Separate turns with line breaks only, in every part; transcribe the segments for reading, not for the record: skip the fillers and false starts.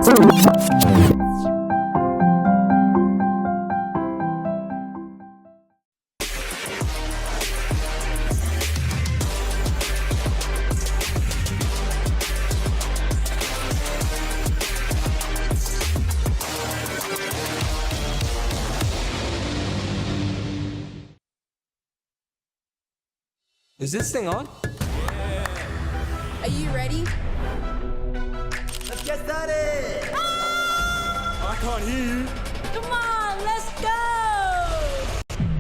Is this thing on?
Yeah. Are you ready?
Let's get started!
I can't hear you.
Come on, let's go!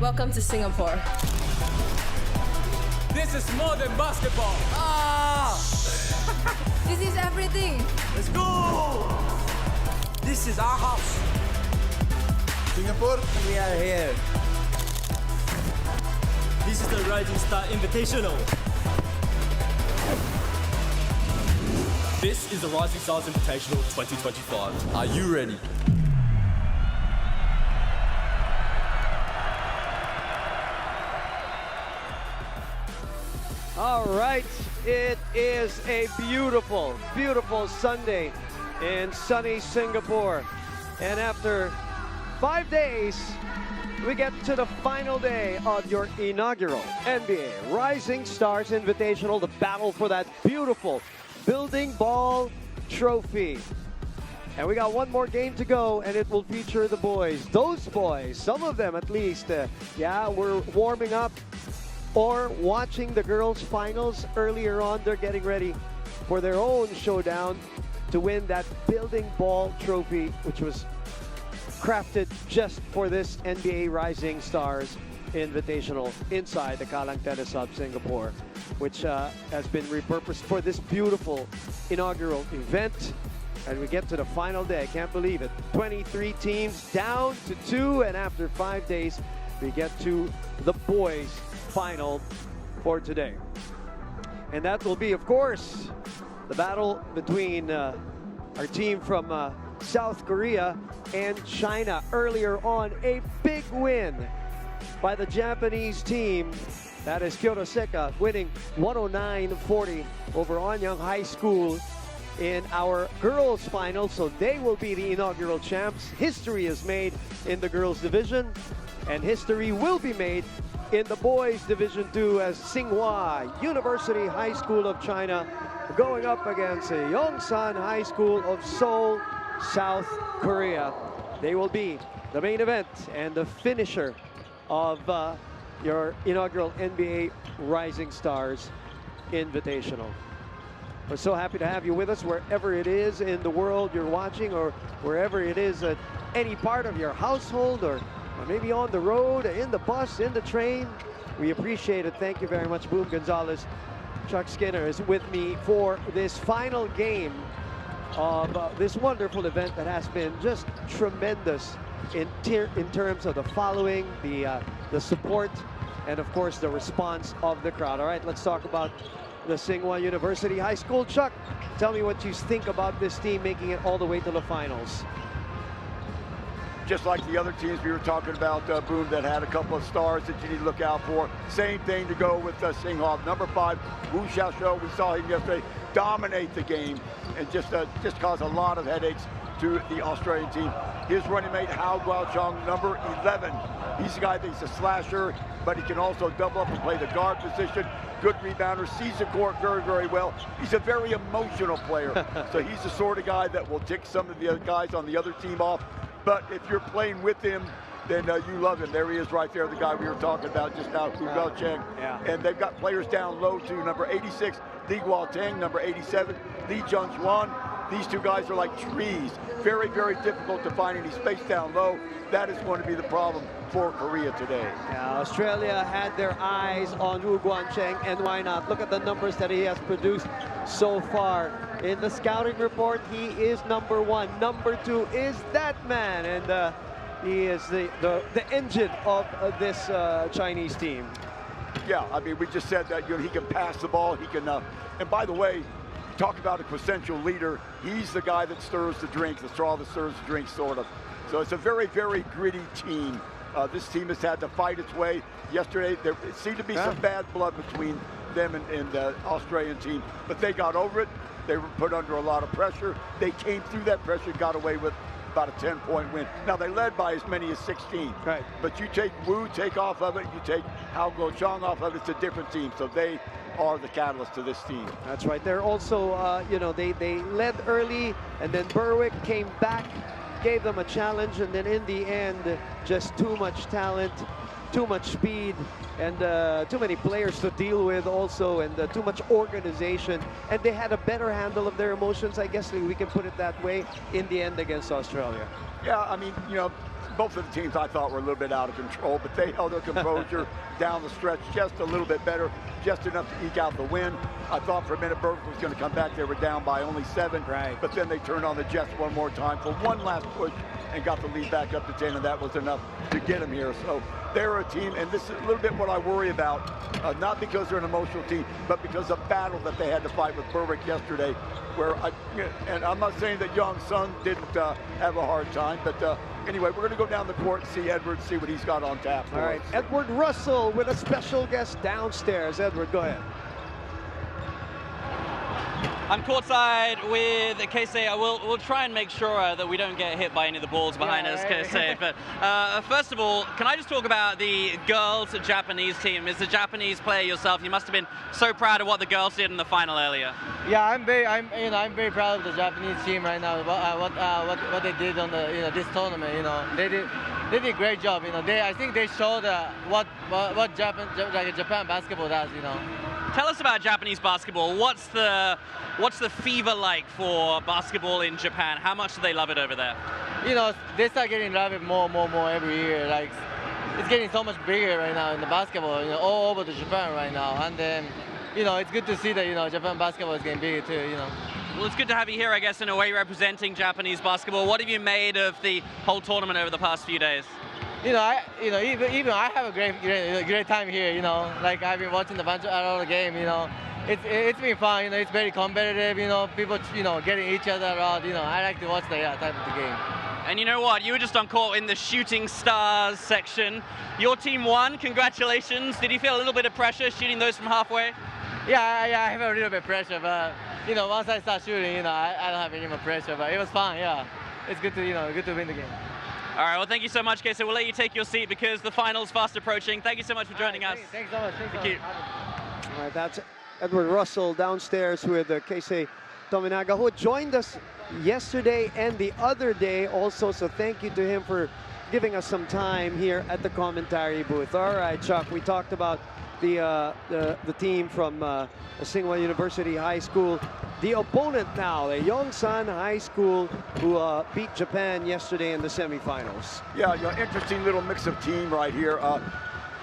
Welcome to Singapore.
This is more than basketball. Ah!
This is everything.
Let's go! This is our house.
Singapore, we are here.
This is the Rising Star Invitational. This is the Rising Stars Invitational 2025.
Are you ready?
All right, it is a beautiful, beautiful Sunday in sunny Singapore. And after 5 days, we get to the final day of your inaugural NBA Rising Stars Invitational, the battle for that beautiful building ball trophy. And we got one more game to go, and it will feature the boys. Those boys, some of them at least, were warming up or watching the girls' finals earlier on. They're getting ready for their own showdown to win that building ball trophy, which was crafted just for this NBA Rising Stars Invitational inside the Kallang Tennis Hub Singapore, which has been repurposed for this beautiful inaugural event. And we get to the final day. I can't believe it. 23 teams down to 2, and after 5 days, we get to the boys' final for today. And that will be, of course, the battle between our team from South Korea and China. Earlier on, a big win by the Japanese team. That is Kyoto Seka winning 109-40 over Anyang High School in our girls final. So they will be the inaugural champs. History is made in the girls division, and history will be made in the boys division 2 as Tsinghua University High School of China going up against Yongsan High School of Seoul, South Korea. They will be the main event and the finisher of your inaugural NBA Rising Stars Invitational. We're so happy to have you with us wherever it is in the world you're watching, or wherever it is at any part of your household, or maybe on the road, in the bus, in the train. We appreciate it. Thank you very much. Boom Gonzalez. Chuck Skinner is with me for this final game of this wonderful event that has been just tremendous in terms of the following, the support, and of course the response of the crowd. All right, let's talk about the Tsinghua University High School. Chuck, tell me what you think about this team making it all the way to the finals.
Just like the other teams we were talking about, Boone, that had a couple of stars that you need to look out for. Same thing to go with Tsinghua. Number 5, Wu Xiaoshou, we saw him yesterday dominate the game and just cause a lot of headaches to the Australian team. His running mate, Hao Guochong, number 11. He's a guy that's a slasher, but he can also double up and play the guard position. Good rebounder, sees the court very, very well. He's a very emotional player. So he's the sort of guy that will tick some of the other guys on the other team off. But if you're playing with him, then you love him. There he is right there, the guy we were talking about just now, Hu Guocheng.
Yeah.
And they've got players down low too. Number 86, Li Guoteng. Number 87, Li Junchuan. These two guys are like trees. Very, very difficult to find any space down low. That is going to be the problem for Korea today.
Yeah, Australia had their eyes on Wu Guancheng, and why not? Look at the numbers that he has produced so far. In the scouting report, he is number 1. Number 2 is that man, and he is the engine of this Chinese team.
Yeah, I mean, we just said that he can pass the ball. He can, and by the way, talk about a quintessential leader. He's the guy that stirs the drink, the straw that stirs the drink, sort of. So it's a very, very gritty team. This team has had to fight its way. Yesterday, there seemed to be some bad blood between them and the Australian team. But they got over it. They were put under a lot of pressure. They came through that pressure, got away with about a 10-point win. Now, they led by as many as 16.
Right.
But you take Wu, take off of it, you take Hao Guochang off of it, it's a different team. So they are the catalyst to this team.
That's right. They're also, you know, they led early, and then Berwick came back, gave them a challenge, and then in the end, just too much talent, too much speed, and too many players to deal with also, and too much organization. And they had a better handle of their emotions, I guess we can put it that way, in the end against Australia.
Yeah, I mean, you know, both of the teams I thought were a little bit out of control, but they held their composure down the stretch just a little bit better, just enough to eke out the win. I thought for a minute Berwick was going to come back. They were down by only 7,
right.
But then they turned on the Jets one more time for one last push and got the lead back up to 10, and that was enough to get them here. So they're a team, and this is a little bit what I worry about, not because they're an emotional team, but because of the battle that they had to fight with Berwick yesterday, where and I'm not saying that Young Sun didn't have a hard time, but anyway, we're going to go down the court and see Edward, see what he's got on tap for
All right,
us.
Edward Russell with a special guest downstairs. Edward, go ahead.
I'm courtside with Keisei. We'll try and make sure that we don't get hit by any of the balls behind us, Keisei. But first of all, can I just talk about the girls Japanese team? As a Japanese player yourself, you must have been so proud of what the girls did in the final earlier.
Yeah, I'm very proud of the Japanese team right now. What they did on the this tournament. You know, they did a great job. You know, I think they showed what Japan basketball does. You know.
Tell us about Japanese basketball. What's the fever like for basketball in Japan? How much do they love it over there?
You know, they start getting loved more every year. Like, it's getting so much bigger right now in the basketball. You know, all over Japan right now. And then, you know, it's good to see that, you know, Japan basketball is getting bigger too. You know.
Well, it's good to have you here, I guess, in a way representing Japanese basketball. What have you made of the whole tournament over the past few days?
You know, even I have a great time here. You know, like I've been watching a lot of the game. You know, it's been fun. You know, it's very competitive. You know, people, you know, getting each other around. You know, I like to watch the type of the game.
And you know what? You were just on court in the shooting stars section. Your team won. Congratulations. Did you feel a little bit of pressure shooting those from halfway?
Yeah, I have a little bit of pressure, but you know, once I start shooting, you know, I don't have any more pressure. But it was fun. Yeah, it's good to win the game.
All right, well, thank you so much, Keisei. We'll let you take your seat because the final's fast approaching. Thank you so much for joining us.
Thanks so much.
Thank you.
All right, that's Edward Russell downstairs with Keisei Tominaga, who joined us yesterday and the other day also. So thank you to him for giving us some time here at the commentary booth. All right, Chuck, we talked about the team from Tsinghua University High School. The opponent now, the Yongsan High School, who beat Japan yesterday in the semifinals.
Yeah, you know, interesting little mix of team right here.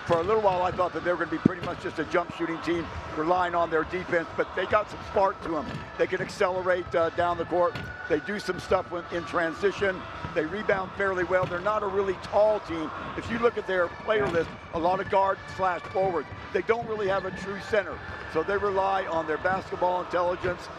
For a little while, I thought that they were going to be pretty much just a jump shooting team, relying on their defense, but they got some spark to them. They can accelerate down the court. They do some stuff in transition. They rebound fairly well. They're not a really tall team. If you look at their player list, a lot of guard/forwards. They don't really have a true center, so they rely on their basketball intelligence,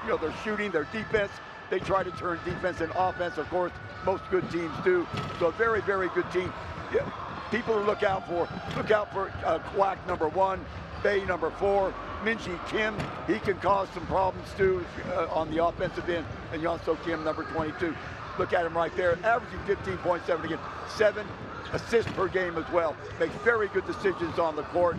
you know, their shooting, their defense. They try to turn defense and offense, of course, most good teams do. So a very, very good team. Yeah. People to look out for Kwak #1, Bay #4, Minji Kim. He can cause some problems too on the offensive end, and Yeonso Kim #22. Look at him right there, averaging 15.7 again, 7 assists per game as well. Makes very good decisions on the court,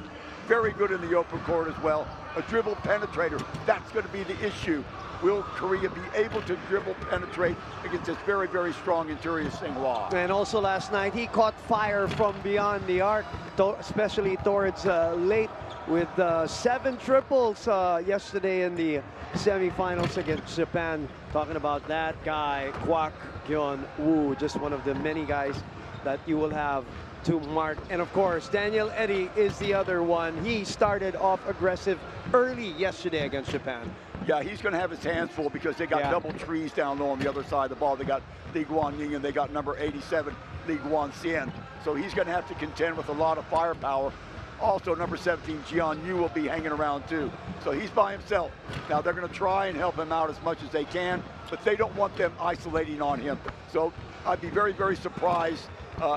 very good in the open court as well. A dribble penetrator, that's going to be the issue. Will Korea be able to dribble penetrate against this very, very strong interior Tsinghua?
And also last night, he caught fire from beyond the arc, especially towards late, with 7 triples yesterday in the semifinals against Japan. Talking about that guy, Kwak Hyun-woo, just one of the many guys that you will have to mark. And of course, Daniel Eddy is the other one. He started off aggressive early yesterday against Japan.
Yeah, he's going to have his hands full because they got double trees down low on the other side of the ball. They got Lee Guanying and they got number 87, Lee Guanxian. So he's going to have to contend with a lot of firepower. Also, number 17, Jian Yu will be hanging around too. So he's by himself. Now they're going to try and help him out as much as they can, but they don't want them isolating on him. So I'd be very, very surprised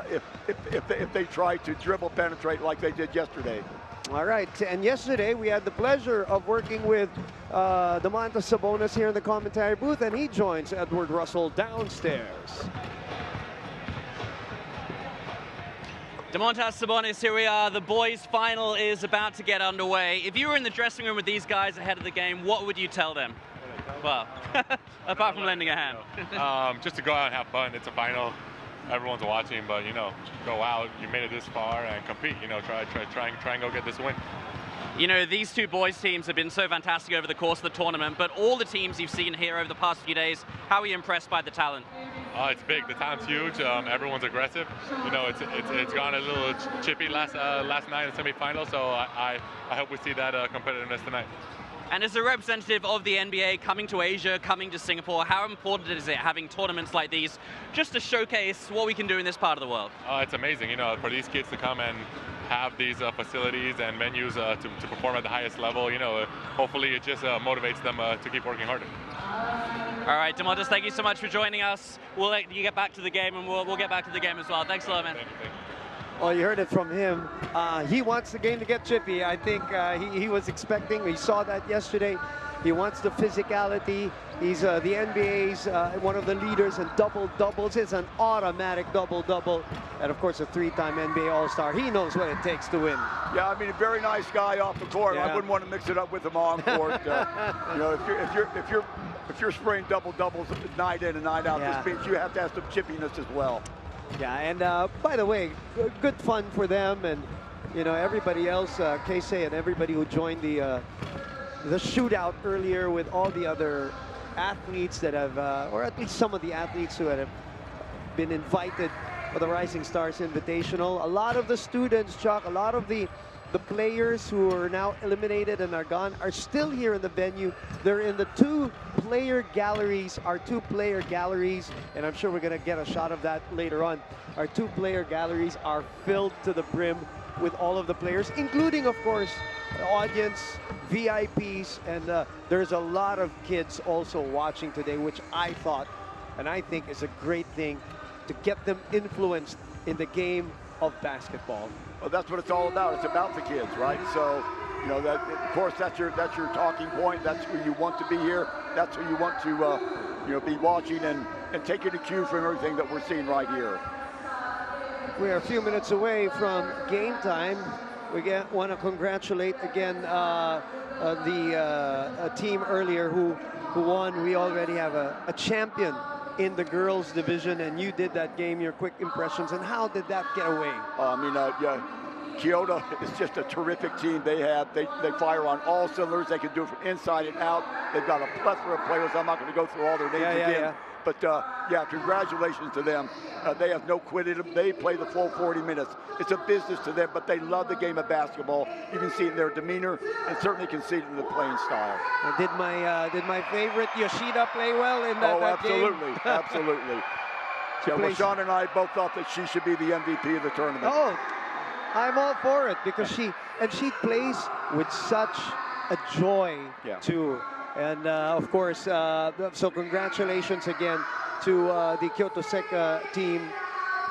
if they try to dribble penetrate like they did yesterday.
All right, and yesterday we had the pleasure of working with Domantas Sabonis here in the commentary booth, and he joins Edward Russell downstairs.
Domantas Sabonis, here we are. The boys' final is about to get underway. If you were in the dressing room with these guys ahead of the game, what would you tell them? Well, apart from lending a hand.
Just to go out and have fun. It's a final. Everyone's watching, but go out. You made it this far and compete. Try and go get this win.
These two boys teams have been so fantastic over the course of the tournament, but all the teams you've seen here over the past few days, how are you impressed by the talent?
It's big. The talent's huge. Everyone's aggressive. It's gone a little chippy last night in the semifinal, so I hope we see that competitiveness tonight.
And as a representative of the NBA coming to Asia, coming to Singapore, how important is it having tournaments like these just to showcase what we can do in this part of the world?
It's amazing, for these kids to come and have these facilities and venues to perform at the highest level. Hopefully it just motivates them to keep working harder.
All right, Domantas, thank you so much for joining us. We'll let you get back to the game, and we'll get back to the game as well. Thanks a lot, man.
Thank you.
Well, you heard it from him. He wants the game to get chippy. I think he was expecting, we saw that yesterday. He wants the physicality. He's the NBA's one of the leaders in double-doubles. It's an automatic double-double. And, of course, a three-time NBA All-Star. He knows what it takes to win.
Yeah, I mean, a very nice guy off the court.
Yeah.
I wouldn't want to mix it up with him on court. If you're spraying double-doubles night in and night out, this means you have to have some chippiness as well.
Yeah, and by the way, good fun for them, and everybody else, Casey and everybody who joined the shootout earlier with all the other athletes that have, or at least some of the athletes who have been invited for the Rising Stars Invitational. A lot of the students, Chuck, a lot of the players who are now eliminated and are gone are still here in the venue. They're in the two-player galleries, our two-player galleries, and I'm sure we're going to get a shot of that later on. Our two-player galleries are filled to the brim with all of the players, including, of course, the audience, VIPs, and there's a lot of kids also watching today, which I thought, and I think is a great thing to get them influenced in the game of basketball.
Well, that's what it's all about. It's about the kids, right? So, that of course that's your talking point. That's who you want to be here. That's who you want to be watching and taking a cue from everything that we're seeing right here.
We're a few minutes away from game time. We want to congratulate again the team earlier who won. We already have a champion in the girls division, and you did that game. Your quick impressions, and how did that get away?
Kyoto is just a terrific team. They fire on all cylinders. They can do it from inside and out. They've got a plethora of players. I'm not going to go through all their names again. But congratulations to them. They have no quit in them. They play the full 40 minutes. It's a business to them, but they love the game of basketball. You can see it in their demeanor, and certainly can see it in the playing style.
Did my favorite Yoshida play well in that
absolutely,
game?
absolutely. Well, Sean and I both thought that she should be the MVP of the tournament.
Oh, I'm all for it, because she plays with such a joy too. And of course, so congratulations again to the Kyoto Seka team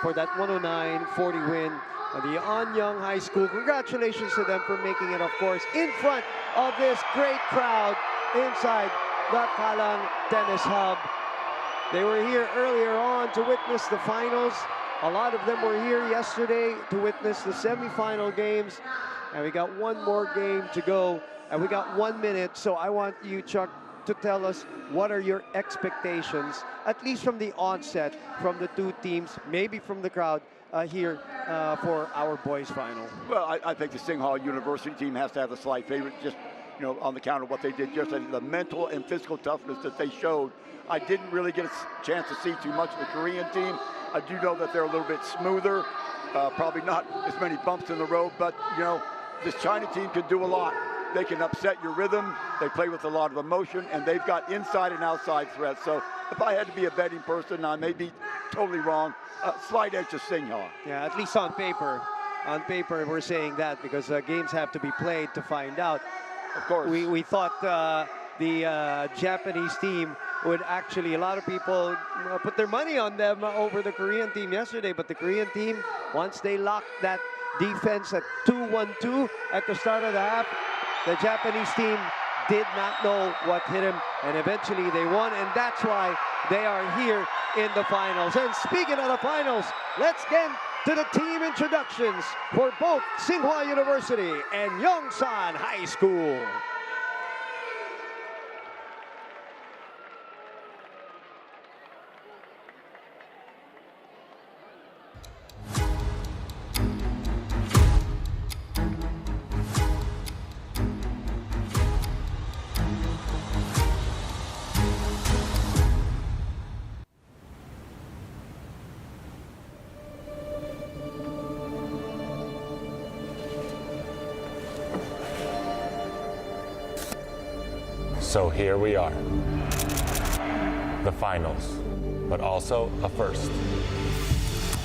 for that 109-40 win. And the Anyang High School, congratulations to them for making it, of course, in front of this great crowd inside the Kalang Tennis Hub. They were here earlier on to witness the finals. A lot of them were here yesterday to witness the semifinal games. And we got one more game to go. And we got 1 minute. So I want you, Chuck, to tell us what are your expectations, at least from the onset, from the two teams, maybe from the crowd here for our boys final.
Well, I think the Tsinghua University team has to have a slight favorite, just on the count of what they did yesterday, the mental and physical toughness that they showed. I didn't really get a chance to see too much of the Korean team. I do know that they're a little bit smoother, probably not as many bumps in the road, but this China team can do a lot. They can upset your rhythm. They play with a lot of emotion, and they've got inside and outside threats. So if I had to be a betting person, I may be totally wrong. Slight edge to Tsinghua.
Yeah, at least on paper. On paper, we're saying that because games have to be played to find out.
Of course.
We thought the Japanese team would actually, a lot of people put their money on them over the Korean team yesterday, but the Korean team, once they locked that defense at 2-1-2 at the start of the half. The Japanese team did not know what hit him, and eventually they won, and that's why they are here in the finals. And speaking of the finals, let's get to the team introductions for both Tsinghua University and Yongsan High School.
So here we are, the finals, but also a first.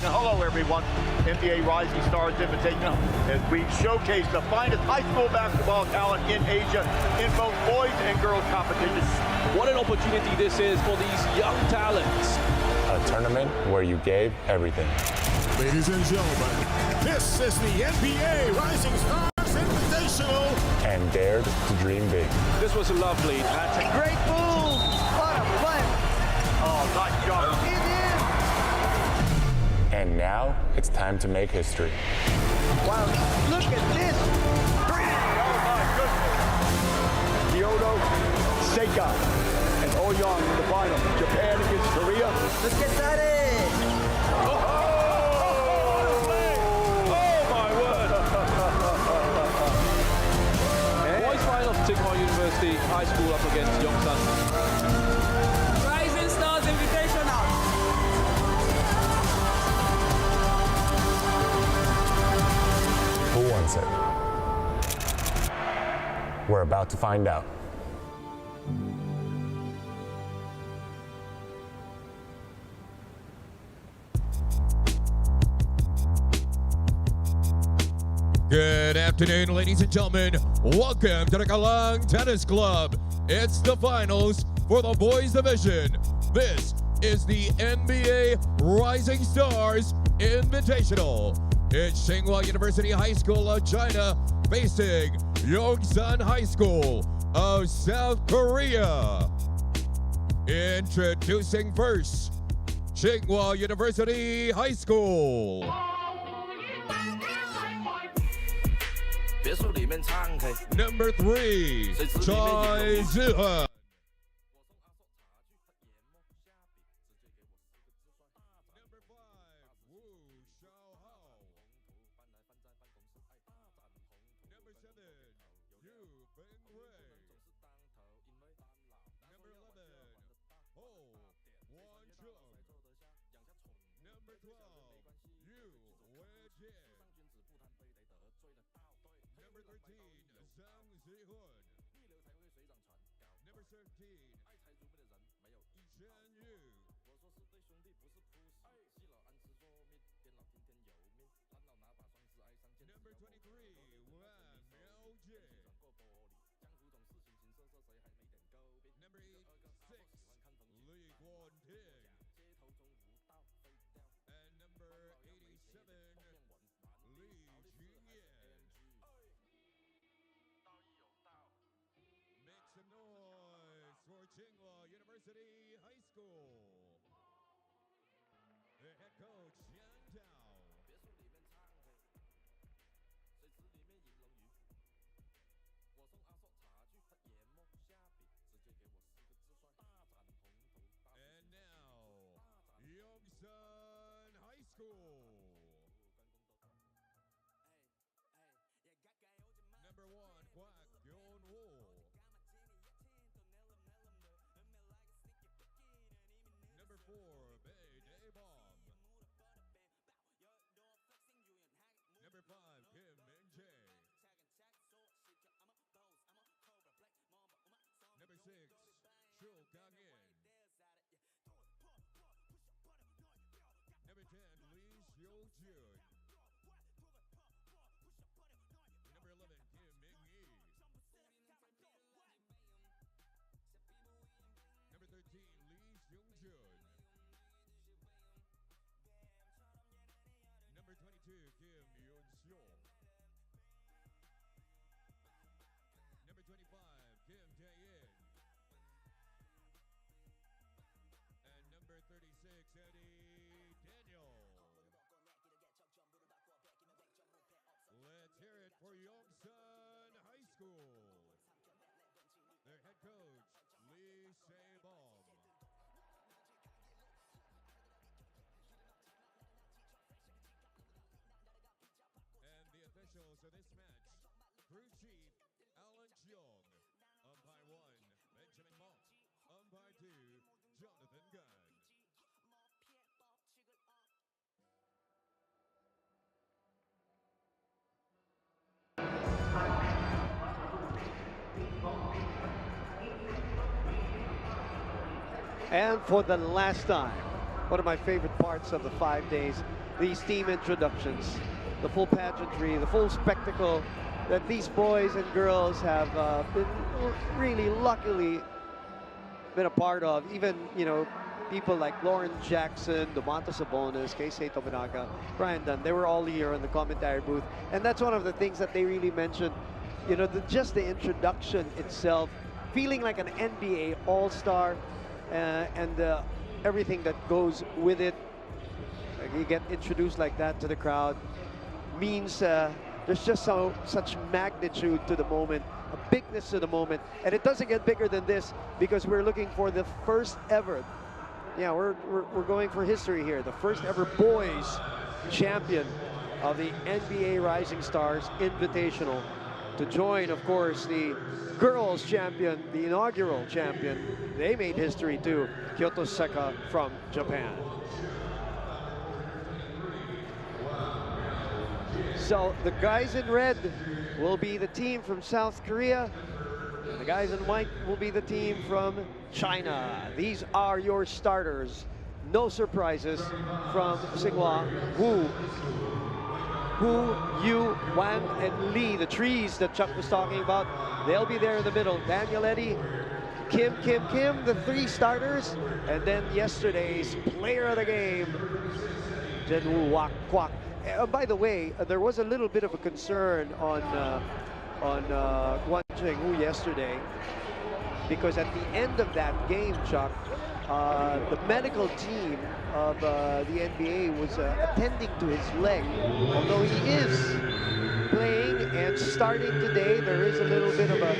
Now, hello everyone, NBA Rising Stars Invitational, as we showcase the finest high school basketball talent in Asia in both boys and girls competitions.
What an opportunity this is for these young talents.
A tournament where you gave everything.
Ladies and gentlemen, this is the NBA Rising Stars Invitational.
And dared to dream big.
This was lovely.
That's a great move. What a play.
Oh, nice job.
And now it's time to make history.
Wow, look at this.
Oh my goodness. Kyoto, Seika, and Oyeon in the final. Japan against Korea.
Let's get started.
Tsinghua University High School up against Yongsan.
Rising Stars Invitational.
Who wants it? We're about to find out.
Good afternoon, ladies and gentlemen. Welcome to the Galang Tennis Club. It's the finals for the boys division. This is the NBA Rising Stars Invitational. It's Tsinghua University High School of China facing Yongsan High School of South Korea. Introducing first, Tsinghua University High School. Number 3, Chai Zihan. Number 5, Wu Xiaohao. Number 7, Yu Bingwei. Number 11, Ho Wancheng. Number 12, Yu Weijie. Number 13, Zhang Zihun. Number 13, Chen Yu. Number 23, Wan Miaojie. Number 86, Li Guanting. And number 87, Li Jingyan. Make some noise for Tsinghua University High School. The head coach, Yan Tao. And now, Yongsan High School. Number 1, Kwak Yeon-woo. Number 4, Bae Dae-bom. Number 5, Kim Min-jae. Number 6, Cho Kang-in. Number 10, Lee Xiu-jun. Number 11, Kim Min-yi. Number 13, Lee Seung-jun. Number 22, Kim Yoon-seo. School. Their head coach, Lee Sae-bom. And the officials of this match, crew chief, Alan Cheong. Umpire 1, Benjamin Mott. Umpire 2, Jonathan Gunn.
And for the last time, one of my favorite parts of the 5 days, these team introductions, the full pageantry, the full spectacle that these boys and girls have been really luckily been a part of. Even, you know, people like Lauren Jackson, Domantas Sabonis, Keisei Tominaga, Brian Dunn, they were all here in the commentary booth. And that's one of the things that they really mentioned, you know, just the introduction itself, feeling like an NBA All-Star, and everything that goes with it. You get introduced like that to the crowd means there's just such magnitude to the moment, a bigness to the moment, and it doesn't get bigger than this because we're looking for the first ever. Yeah, we're going for history here. The first ever boys champion of the NBA Rising Stars Invitational, to join, of course, the girls champion, the inaugural champion. They made history too, Kyoto Seka from Japan. So the guys in red will be the team from South Korea. And the guys in white will be the team from China. These are your starters. No surprises from Tsinghua, Wu, Yu, Wan, and Lee, the trees that Chuck was talking about. They'll be there in the middle. Daniel Eddy, Kim, the three starters. And then yesterday's player of the game, Jinwoo Kwak. By the way, there was a little bit of a concern on Kwon Cheng-woo yesterday, because at the end of that game, Chuck, the medical team of the NBA was attending to his leg. Although he is playing and starting today, there is a little bit of a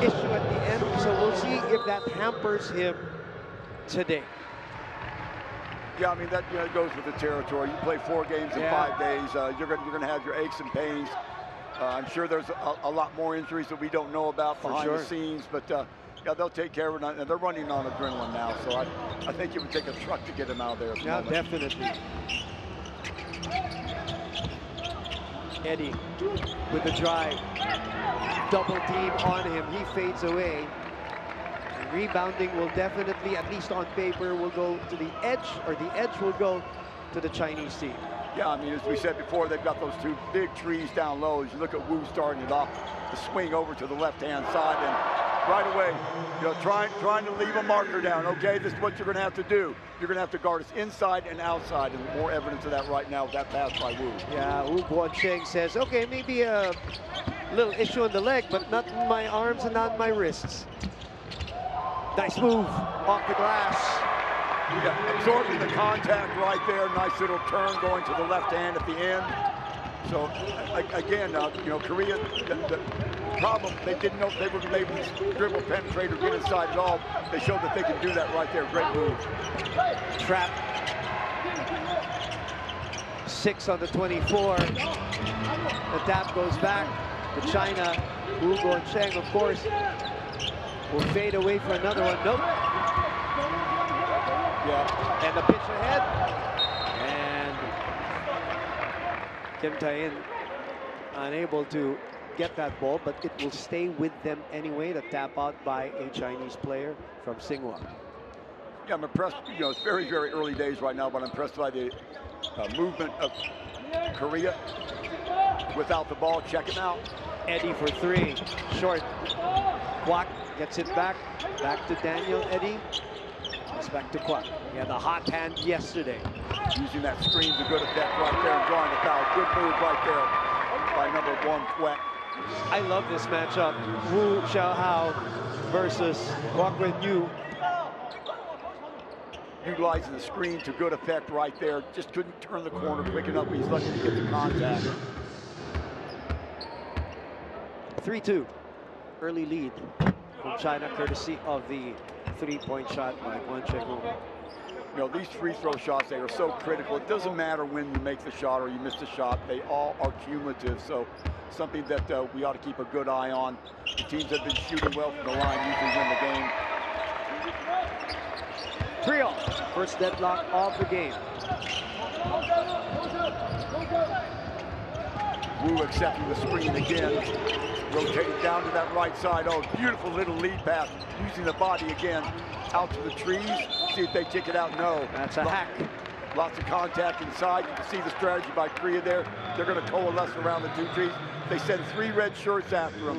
issue at the end, so we'll see if that hampers him today.
Yeah, I mean, that goes with the territory. You play 4 games in 5 days. You're gonna have your aches and pains. I'm sure there's a lot more injuries that we don't know about behind the scenes, but yeah, they'll take care of it. And they're running on adrenaline now, so I think it would take a truck to get him out of there.
Yeah, definitely. Eddy with the drive, double team on him. He fades away. And rebounding will definitely, at least on paper, will go to the edge, or the edge will go to the Chinese team.
Yeah, I mean, as we said before, they've got those 2 big trees down low. As you look at Wu starting it off, the swing over to the left-hand side, and right away, trying to leave a marker down. Okay, this is what you're going to have to do. You're going to have to guard us inside and outside, and more evidence of that right now with that pass by Wu.
Yeah, Wu Guancheng says, okay, maybe a little issue in the leg, but not in my arms and not in my wrists. Nice move off the glass.
Yeah, absorbing the contact right there. Nice little turn going to the left hand at the end. So again, Korea, the problem, they didn't know if they were able to dribble, penetrate, or get inside at all. They showed that they could do that right there. Great move.
Trap. 6 on the 24. The tap goes back to China. Wu Guancheng, of course, will fade away for another one. Nope. Yeah. And the pitch ahead. And Kim Tae-in unable to get that ball, but it will stay with them anyway. The tap out by a Chinese player from Tsinghua.
Yeah, I'm impressed. It's very, very early days right now, but I'm impressed by the movement of Korea without the ball. Check him out.
Eddy for 3. Short. Kwak gets it back. Back to Daniel Eddy. It's back to Kwak. Yeah, the hot hand yesterday.
Using that screen to good effect right there and drawing the foul. Good move right there by number 1, Kwak.
I love this matchup. Wu Xiaohao versus Kwak Wen-yu.
Utilizing the screen to good effect right there. Just couldn't turn the corner quick enough, but he's lucky to get the contact.
3-2. Early lead from China, courtesy of the three-point shot by Guan Chenghu.
You know, these free throw shots, they are so critical. It doesn't matter when you make the shot or you miss the shot. They all are cumulative. So something that we ought to keep a good eye on. The teams that have been shooting well from the line usually win the game.
3-0, first deadlock of the game.
Wu accepting the screen again. Rotating down to that right side. Oh, beautiful little lead pass. Using the body again. Out to the trees. See if they kick it out. No.
That's a hack.
Lots of contact inside. You can see the strategy by Korea there. They're going to coalesce around the two trees. They send 3 red shirts after them.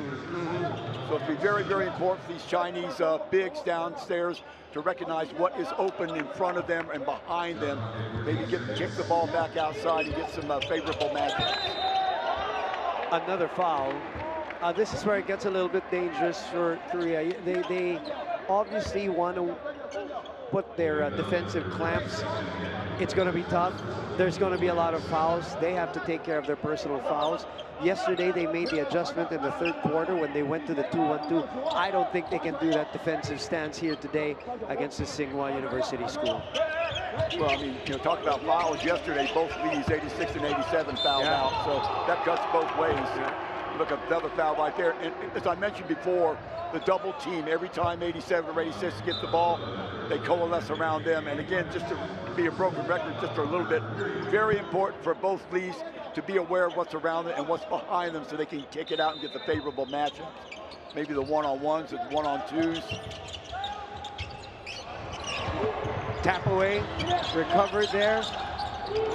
So it'll be very, very important for these Chinese bigs downstairs to recognize what is open in front of them and behind them. Maybe kick the ball back outside and get some favorable matchups.
Another foul. This is where it gets a little bit dangerous for Korea. They obviously want to put their defensive clamps. It's going to be tough. There's going to be a lot of fouls. They have to take care of their personal fouls. Yesterday, they made the adjustment in the third quarter when they went to the 2-1-2. I don't think they can do that defensive stance here today against the Tsinghua University school.
Well, I mean, you know, talk about fouls yesterday. Both leagues, 86 and 87, fouled out. So that cuts both ways. Look, another foul right there. And as I mentioned before, the double team, every time 87 or 86 get the ball, they coalesce around them. And again, just to be a broken record just for a little bit, very important for both leagues to be aware of what's around them and what's behind them so they can kick it out and get the favorable matchups. Maybe the one-on-ones and one-on-twos.
Tap away, recovered there.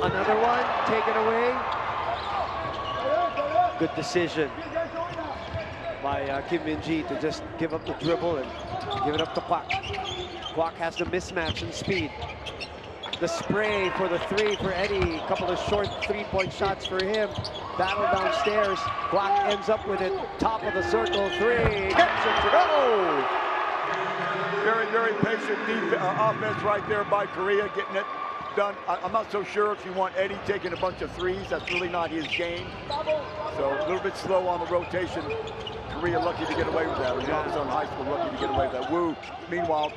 Another one, taken away. Good decision by Kim Min-ji to just give up the dribble and give it up to Kwak. Kwak has the mismatch in speed. The spray for the 3 for Eddie. A couple of short 3-point shots for him. Battle downstairs. Kwak ends up with it. Top of the circle, 3. Gets it to go!
Very, very patient offense right there by Korea, getting it done. I'm not so sure if you want Eddie taking a bunch of threes. That's really not his game. So a little bit slow on the rotation. Korea lucky to get away with that. Youngstown High School lucky to get away with that. Wu, meanwhile,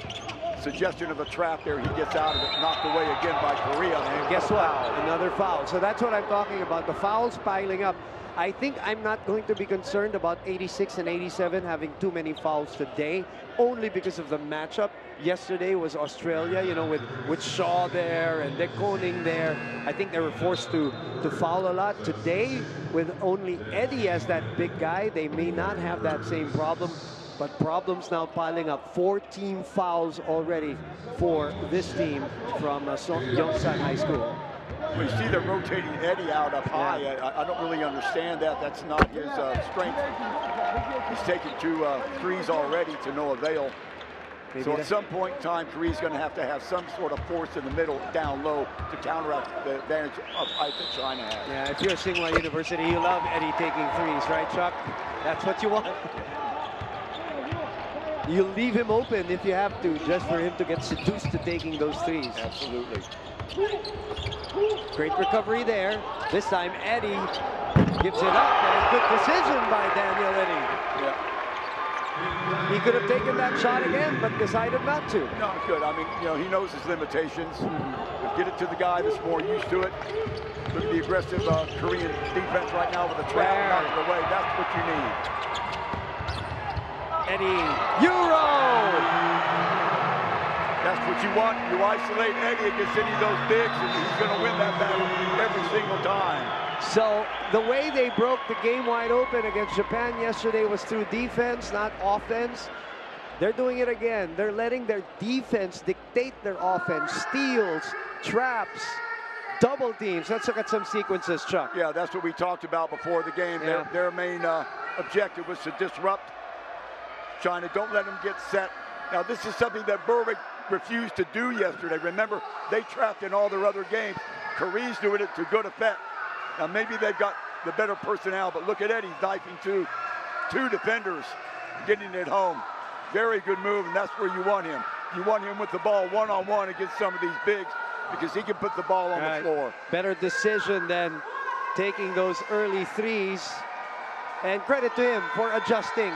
suggestion of a trap there. He gets out of it, knocked away again by Korea.
And guess what? Another foul. So that's what I'm talking about. The fouls piling up. I think I'm not going to be concerned about 86 and 87 having too many fouls today, only because of the matchup. Yesterday was Australia, you know, with Shaw there and De Koning there. I think they were forced to foul a lot. Today, with only Eddie as that big guy, they may not have that same problem. But problems now piling up. 14 fouls already for this team from Yongsan High School.
Well, you see they're rotating Eddie out up high. I don't really understand that. That's not his strength. He's taken 2 threes already to no avail. Maybe so at some point in time, Korea's going to have some sort of force in the middle, down low, to counteract the advantage of height that China has.
Yeah, if you're Tsinghua University, you love Eddie taking threes, right, Chuck? That's what you want. You leave him open if you have to, just for him to get seduced to taking those threes.
Absolutely.
Great recovery there. This time Eddie gives it up, and good decision by Daniel Eddie.
Yeah.
He could have taken that shot again, but decided not to.
No, good. I mean, you know, he knows his limitations. Get it to the guy that's more used to it. Look at the aggressive Korean defense right now with a trap out of the way. That's what you need.
Eddie, Euro!
That's what you want. You isolate Eddie against any of those bigs, and he's going to win that battle every single time.
So the way they broke the game wide open against Japan yesterday was through defense, not offense. They're doing it again. They're letting their defense dictate their offense. Steals, traps, double teams. Let's look at some sequences, Chuck.
Yeah, that's what we talked about before the game.
Yeah.
Their main objective was to disrupt China. Don't let them get set. Now, this is something that Berwick refused to do yesterday. Remember, they trapped in all their other games. Korea's doing it to good effect. Now, maybe they've got the better personnel, but look at Eddie knifing two defenders, getting it home. Very good move, and that's where you want him. You want him with the ball one-on-one against some of these bigs because he can put the ball on the floor.
Better decision than taking those early threes. And credit to him for adjusting,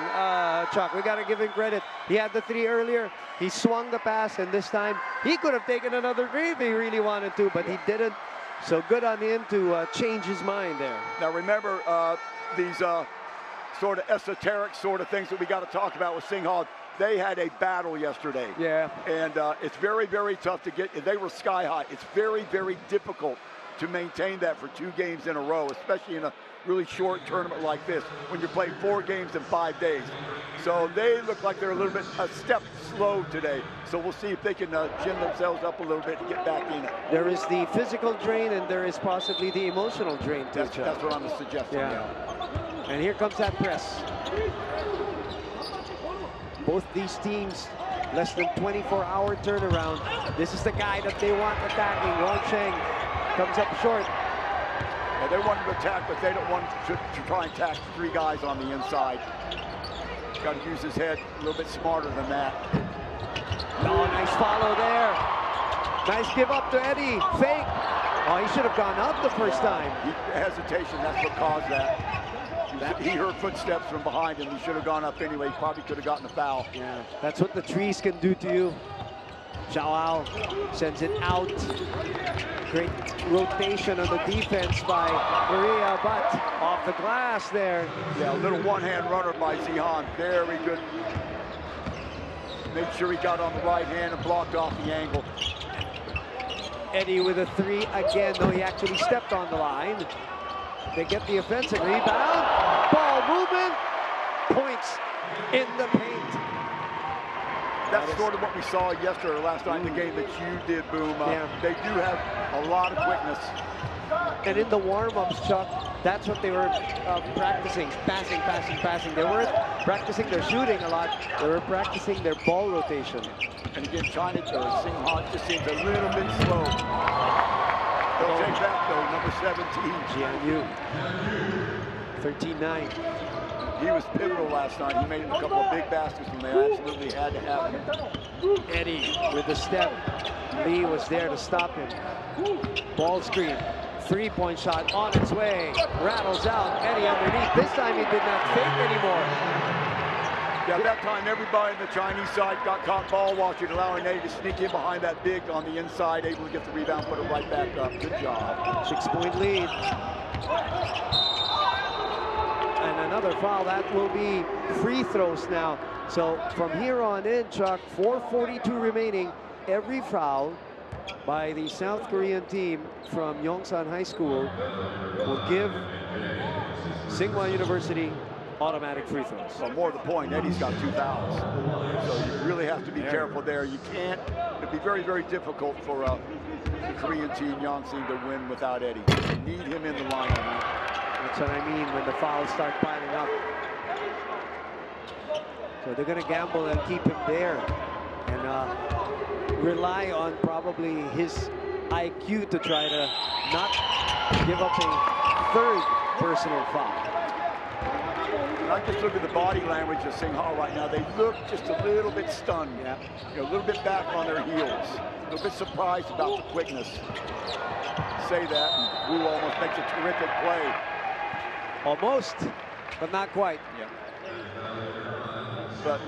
Chuck. We got to give him credit. He had the 3 earlier. He swung the pass, and this time he could have taken another 3 if he really wanted to, but he didn't. So good on him to change his mind there.
Now remember, these sort of esoteric sort of things that we got to talk about with Singhal. They had a battle yesterday.
Yeah.
And it's very, very tough to get. They were sky high. It's very, very difficult to maintain that for 2 games in a row, especially in a really short tournament like this when you're playing 4 games in 5 days. So they look like they're a step slow today. So we'll see if they can chin themselves up a little bit and get back in it.
There is the physical drain and there is possibly the emotional drain too.
That's what I'm suggesting.
Yeah. And here comes that press. Both these teams, less than 24-hour turnaround. This is the guy that they want attacking. Wang Cheng comes up short.
Yeah, they want to attack, but they don't want to try and attack 3 guys on the inside. Got to use his head a little bit smarter than that.
Oh, nice follow there. Nice give up to Eddie. Fake. Oh, he should have gone up the first time.
Hesitation, that's what caused that. He heard footsteps from behind him. He should have gone up anyway. He probably could have gotten a foul.
Yeah, that's what the trees can do to you. Xiao sends it out. Great rotation on the defense by Maria, but off the glass there.
Yeah, a little one-hand runner by Zihan. Very good. Made sure he got on the right hand and blocked off the angle.
Eddie with a 3 again, though he actually stepped on the line. They get the offensive rebound. Ball movement. Points in the paint.
That's sort of what we saw yesterday or last night in the game that you did, Boom. They do have a lot of quickness.
And in the warm-ups, Chuck, that's what they were practicing. Passing, passing, passing. They weren't practicing their shooting a lot. They were practicing their ball rotation.
And again, China Singhal just seems a little bit slow. They'll take that, though, number 17.
Jian Yu, 13-9.
He was pivotal last night. He made a couple of big baskets when they absolutely had to have him.
Eddie with the step. Lee was there to stop him. Ball screen. 3-point shot on its way. Rattles out. Eddie underneath. This time he did not fake anymore.
Yeah, that time everybody on the Chinese side got caught ball watching, allowing Eddie to sneak in behind that big on the inside, able to get the rebound, put it right back up. Good job.
6-point lead. And another foul. That will be free throws now. So from here on in, Chuck, 4:42 remaining. Every foul by the South Korean team from Yongsan High School will give Tsinghua University automatic free throws.
Well, more to the point, Eddie's got 2 fouls. So you really have to be careful there. You can't, it'd be very, very difficult for the Korean team, Yongsan, to win without Eddie. You need him in the lineup.
That's what I mean when the fouls start piling up. So they're going to gamble and keep him there and rely on probably his IQ to try to not give up a 3rd personal foul.
I just look at the body language of Singhal right now. They look just a little bit stunned.
Yeah.
You know, a little bit back on their heels. A little bit surprised about the quickness. Say that, and Wu almost makes a terrific play.
Almost, but not quite.
Yeah. But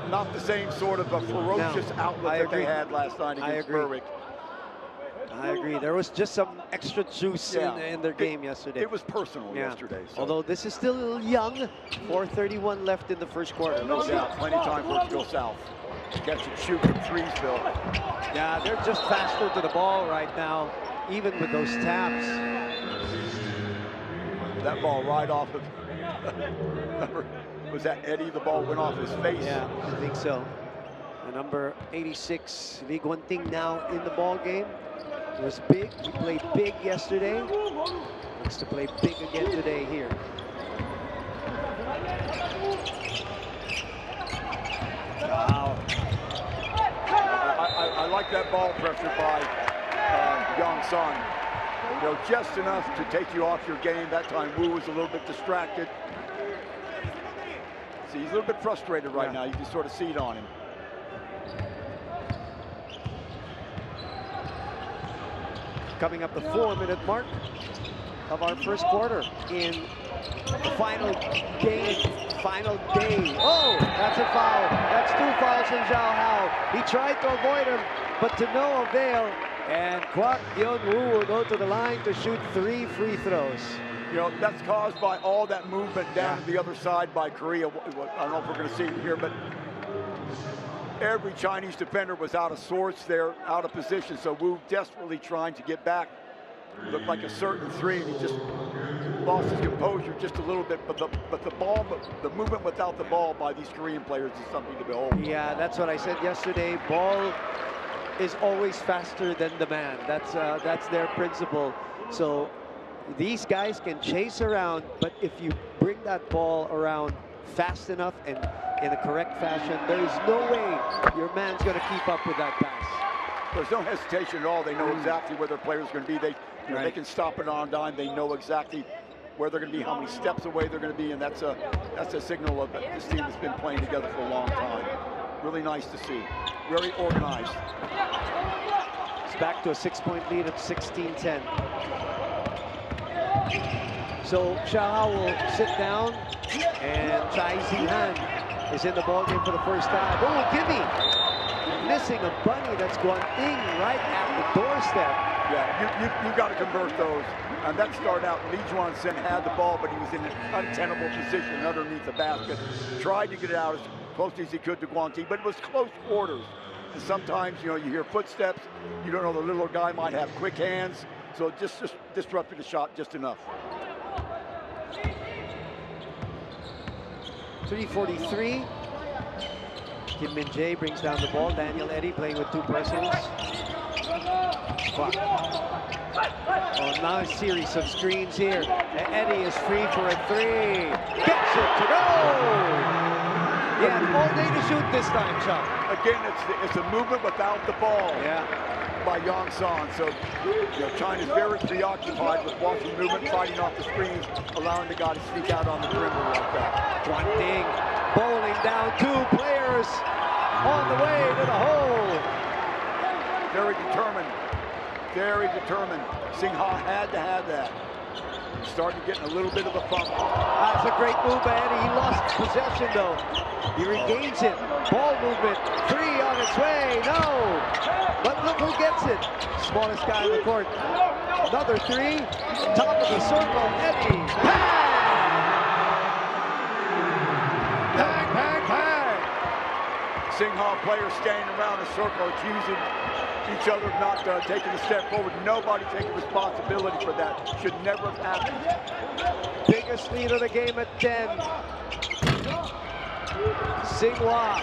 not the same sort of a ferocious outlook that they had last night against Berwick.
I agree. There was just some extra juice in their game yesterday.
It was personal yesterday. So.
Although this is still young. 4:31 left in the first quarter.
No doubt. Plenty of time for it to go south. Catch and shoot from 3s, Phil.
Yeah, they're just faster to the ball right now, even with those taps.
That ball right off of... was that Eddie? The ball went off his face.
Yeah, I think so. The number 86, Lee Guanting, now in the ball game. It was big. He played big yesterday. Looks to play big again today here. Wow.
I like that ball pressure by Yongsan. You know, just enough to take you off your game. That time Wu was a little bit distracted. See, he's a little bit frustrated right now. You can sort of see it on him.
Coming up the 4-minute mark of our first quarter in the final game, final day. Oh, that's a foul. That's 2 fouls from Zhao Hao. He tried to avoid him, but to no avail. And Kwak Yeon-woo will go to the line to shoot 3 free throws.
You know, that's caused by all that movement down to the other side by Korea. I don't know if we're going to see it here, but every Chinese defender was out of sorts there, out of position. So Wu desperately trying to get back. Looked like a certain 3, and he just lost his composure just a little bit. But the movement without the ball by these Korean players is something to behold.
Yeah, that's what I said yesterday. Ball is always faster than the man. That's their principle. So these guys can chase around, but if you bring that ball around fast enough and in a correct fashion, there is no way your man's going to keep up with that pass.
There's no hesitation at all. They know exactly where their player's going to be. They can stop it on dime. They know exactly where they're going to be, how many steps away they're going to be, and that's a signal of this team that's been playing together for a long time. Really nice to see. Very organized.
It's back to a 6-point lead at 16-10. So Xiao will sit down, and Chai Zihan is in the ballgame for the first time. Oh, gimme! Missing a bunny that's gone ding right at the doorstep.
Yeah, you got to convert those. And that started out, Lee Juan-Sen had the ball, but he was in an untenable position underneath the basket. Tried to get it out as close as he could to Guan Ti, but it was close quarters. And sometimes, you know, you hear footsteps. You don't know, the little guy might have quick hands. So just disrupted the shot just enough.
3:43. Kim Min-jae brings down the ball. Daniel Eddy playing with 2 personals. Oh, now a series of screens here. Eddy is free for a 3. Gets it to go! Yeah, all day to shoot this time, Chuck.
Again, it's a movement without the ball.
Yeah.
By Yang San. So, you know, China's very preoccupied with watching movement, fighting off the screens, allowing the guy to sneak out on the perimeter like that.
Guan Ding bowling down 2 players on the way to the hole.
Very determined. Very determined. Singha had to have that. Starting getting a little bit of a fumble.
That's a great move by Eddie. He lost possession though. He regains it. Ball movement. 3 on its way. No. But look who gets it. Smallest guy on the court. Another 3. Top of the circle. Eddie. Bang! Bang, bang, bang.
Singha players standing around the circle accusing each other of not taking a step forward. Nobody taking responsibility for that. Should never have happened.
Biggest lead of the game at 10. Singhua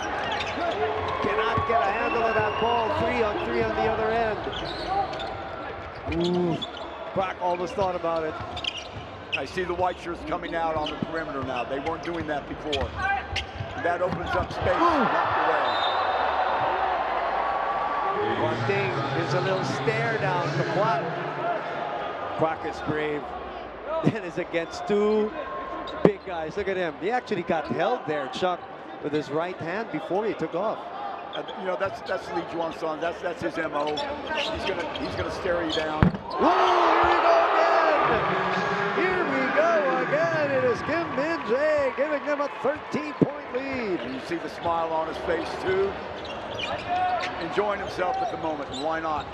cannot get a handle of that ball. 3 on 3 on the other end. Ooh, Brock almost thought about it.
I see the white shirts coming out on the perimeter now. They weren't doing that before. And that opens up space. Knocked away.
One thing, there's a little stare down to Kwak. Kwak is brave. Then is against 2 big guys. Look at him. He actually got held there, Chuck, with his right hand before he took off.
You know, that's Lee Juan-San. That's his MO. He's gonna stare you down.
Whoa, here we go again. It is Kim Min-jae giving them a 13-point lead.
And you see the smile on his face too. Enjoying himself at the moment. Why not?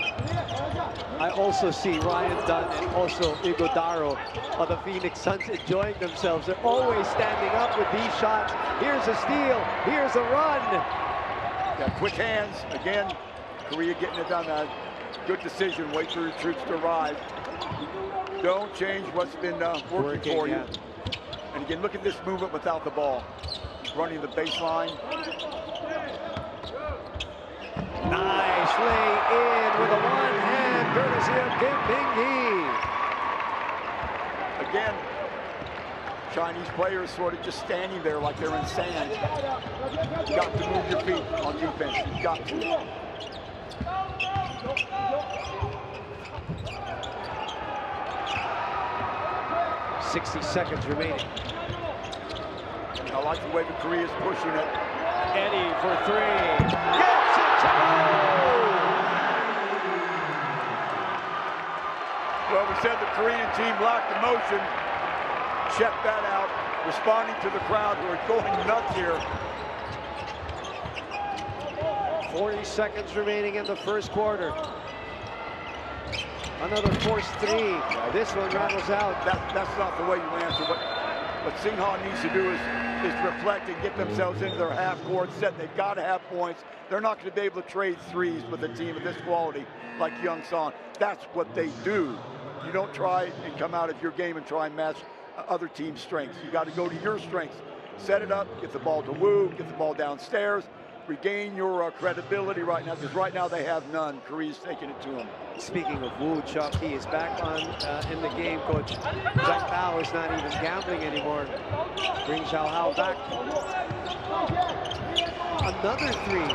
I also see Ryan Dunn and also Iguodaro of the Phoenix Suns enjoying themselves. They're always standing up with these shots. Here's a steal. Here's a run.
Got quick hands. Again, Korea getting it done. Good decision. Wait for your troops to arrive. Don't change what's been working for you. And again, look at this movement without the ball. Running the baseline.
Nice lay in with a one-hand courtesy of Kim Min-hee.
Again, Chinese players sort of just standing there like they're in sand. You got to move your feet on defense. You've got to.
60 seconds remaining.
I like the way the Korea's pushing it.
Eddy for 3. Gets it to go! Well,
we said the Korean team lacked emotion. check that out, responding to the crowd who are going nuts here.
40 seconds remaining in the first quarter. Another forced three. This one rattles out.
That's not the way you answer. What Singha needs to do is reflect and get themselves into their half-court set. They've got to have points. They're not going to be able to trade threes with a team of this quality like Yongsan. That's what they do. You don't try and come out of your game and try and match other teams' strengths. You got to go to your strengths. Set it up, get the ball to Wu, get the ball downstairs, regain your credibility right now, because right now they have none. Korea's taking it to them.
Speaking of Wu, Chuck, he is back on in the game. Coach Zhang Tao is not even gambling anymore. Brings Xiao Hao back. Another three.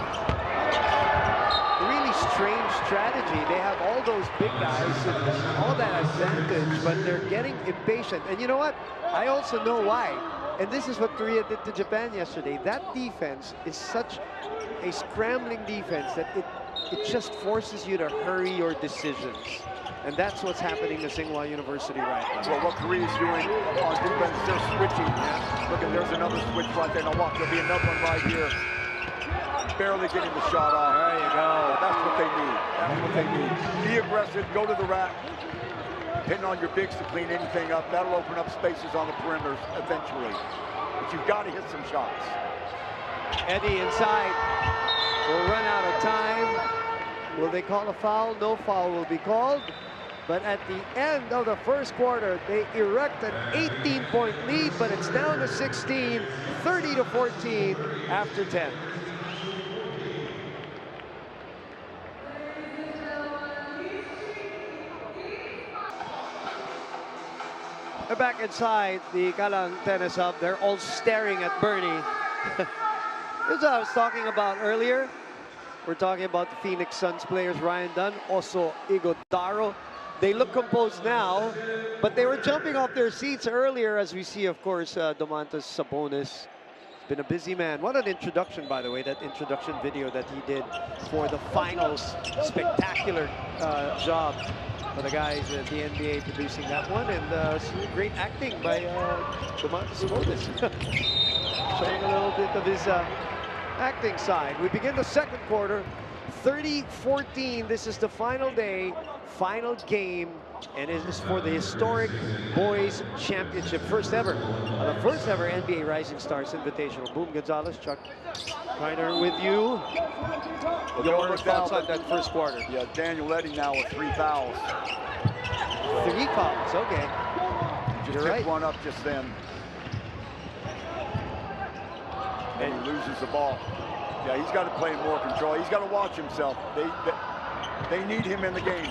Really strange strategy. They have all those big guys and all that advantage, but they're getting impatient. And you know what? I also know why. And this is what Korea did to Japan yesterday. That defense is such a scrambling defense that it just forces you to hurry your decisions. And that's what's happening to Tsinghua University right now.
Well, what Korea's doing on defense, they're switching. Look, there's another switch right there. Now watch, there'll be another one right here. Barely getting the shot off.
There you go.
That's what they need. That's what they need. Be aggressive, go to the rack. Hitting on your bigs to clean anything up. That'll open up spaces on the perimeters eventually. But you've got to hit some shots.
Eddie inside. Will run out of time. Will they call a foul? No foul will be called. But at the end of the first quarter, they erect an 18-point lead, but it's down to 16, 30-14 after 10. They're back inside the Galang Tennis Hub. They're all staring at Bernie. This is what I was talking about earlier. We're talking about the Phoenix Suns players, Ryan Dunn, also Igodaro. They look composed now, but they were jumping off their seats earlier, as we see, of course, Domantas Sabonis. He's been a busy man. What an introduction, by the way, that introduction video that he did for the finals. Spectacular job for the guys at the NBA producing that one, and great acting by Domantas Sabonis. Showing a little bit of his acting side. We begin the second quarter, 30-14. This is the final day, final game, and it is for the historic Boys Championship. First ever, the first ever NBA Rising Stars Invitational. Boom Gonzalez, Chuck Reiner with you. Your thoughts on that first quarter?
Yeah, Daniel Eddy now with 3 fouls.
3 fouls, okay.
Just picked one up just then. And he loses the ball. Yeah, he's got to play more control. He's got to watch himself. They need him in the game.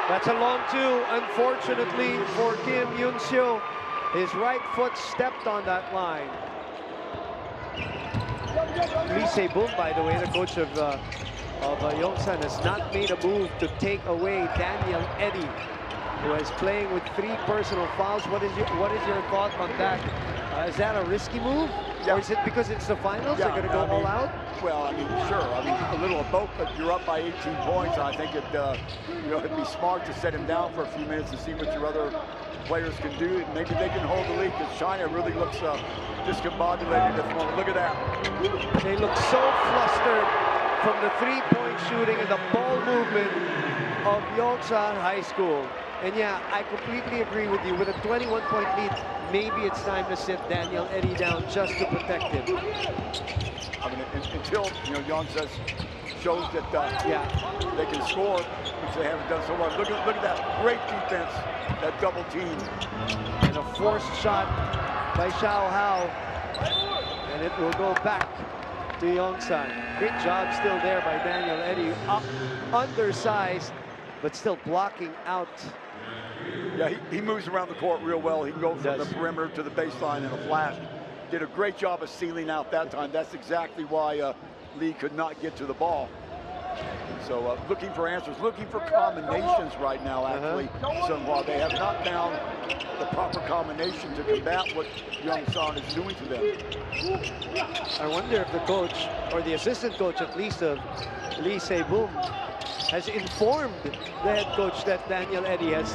That's a long two, unfortunately, for Kim Yoon-seo. His right foot stepped on that line. Lee Se-boom, by the way, the coach of Yongsan, has not made a move to take away Daniel Eddy, who is playing with 3 personal fouls. What is your thought on that? Is that a risky move? Yeah. Or is it because it's the finals? They're going to go all out?
Well, I mean, sure. I mean, a little of both, but you're up by 18 points. I think it'd be smart to set him down for a few minutes and see what your other players can do. Maybe they can hold the lead, because China really looks discombobulated at the moment. Look at that.
They look so flustered from the 3-point shooting and the ball movement of Yongsan High School. And yeah, I completely agree with you. With a 21-point lead, maybe it's time to sit Daniel Eddy down just to protect him.
I mean, until Yongsan shows that they can score, which they haven't done so much. Look at that great defense, that double team,
and a forced shot by Xiao Hao, and it will go back to Yongsan. Great job still there by Daniel Eddy, up, undersized, but still blocking out.
Yeah, he moves around the court real well. He can go from the perimeter to the baseline in a flash. Did a great job of sealing out that time. That's exactly why Lee could not get to the ball. So looking for answers, looking for combinations right now, actually. While they have not found the proper combination to combat what Yongsan is doing to them.
I wonder if the coach, or the assistant coach at least, of Lee Se-boom, has informed the head coach that Daniel Eddy has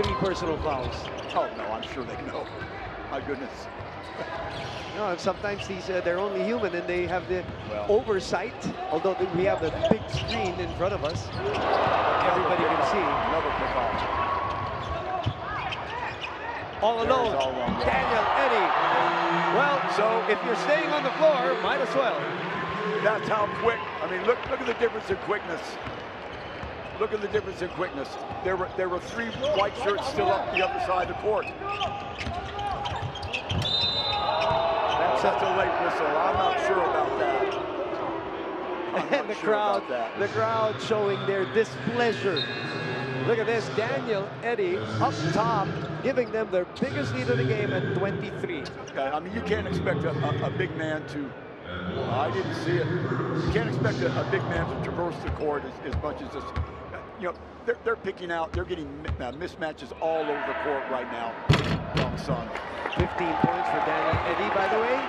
3 personal fouls.
Oh, no, I'm sure they know. My goodness.
No, and sometimes they're only human and they have the oversight, although we have a big screen in front of us. Everybody can see.
Another pickoff.
All alone, Daniel Eddy. Well, so if you're staying on the floor, might as well.
That's how quick. I mean, look at the difference in quickness. Look at the difference in quickness. There were 3 white shirts still up the other side of the court. That's a late whistle. I'm not sure about that.
And the crowd showing their displeasure. Look at this, Daniel Eddy up top, giving them their biggest lead of the game at 23.
I mean, you can't expect a big man to, I didn't see it. You can't expect a big man to traverse the court as much as this. You know, they're picking out, they're getting mismatches all over the court right now. Young Sun.
15 points for Daniel Eddy, by the way.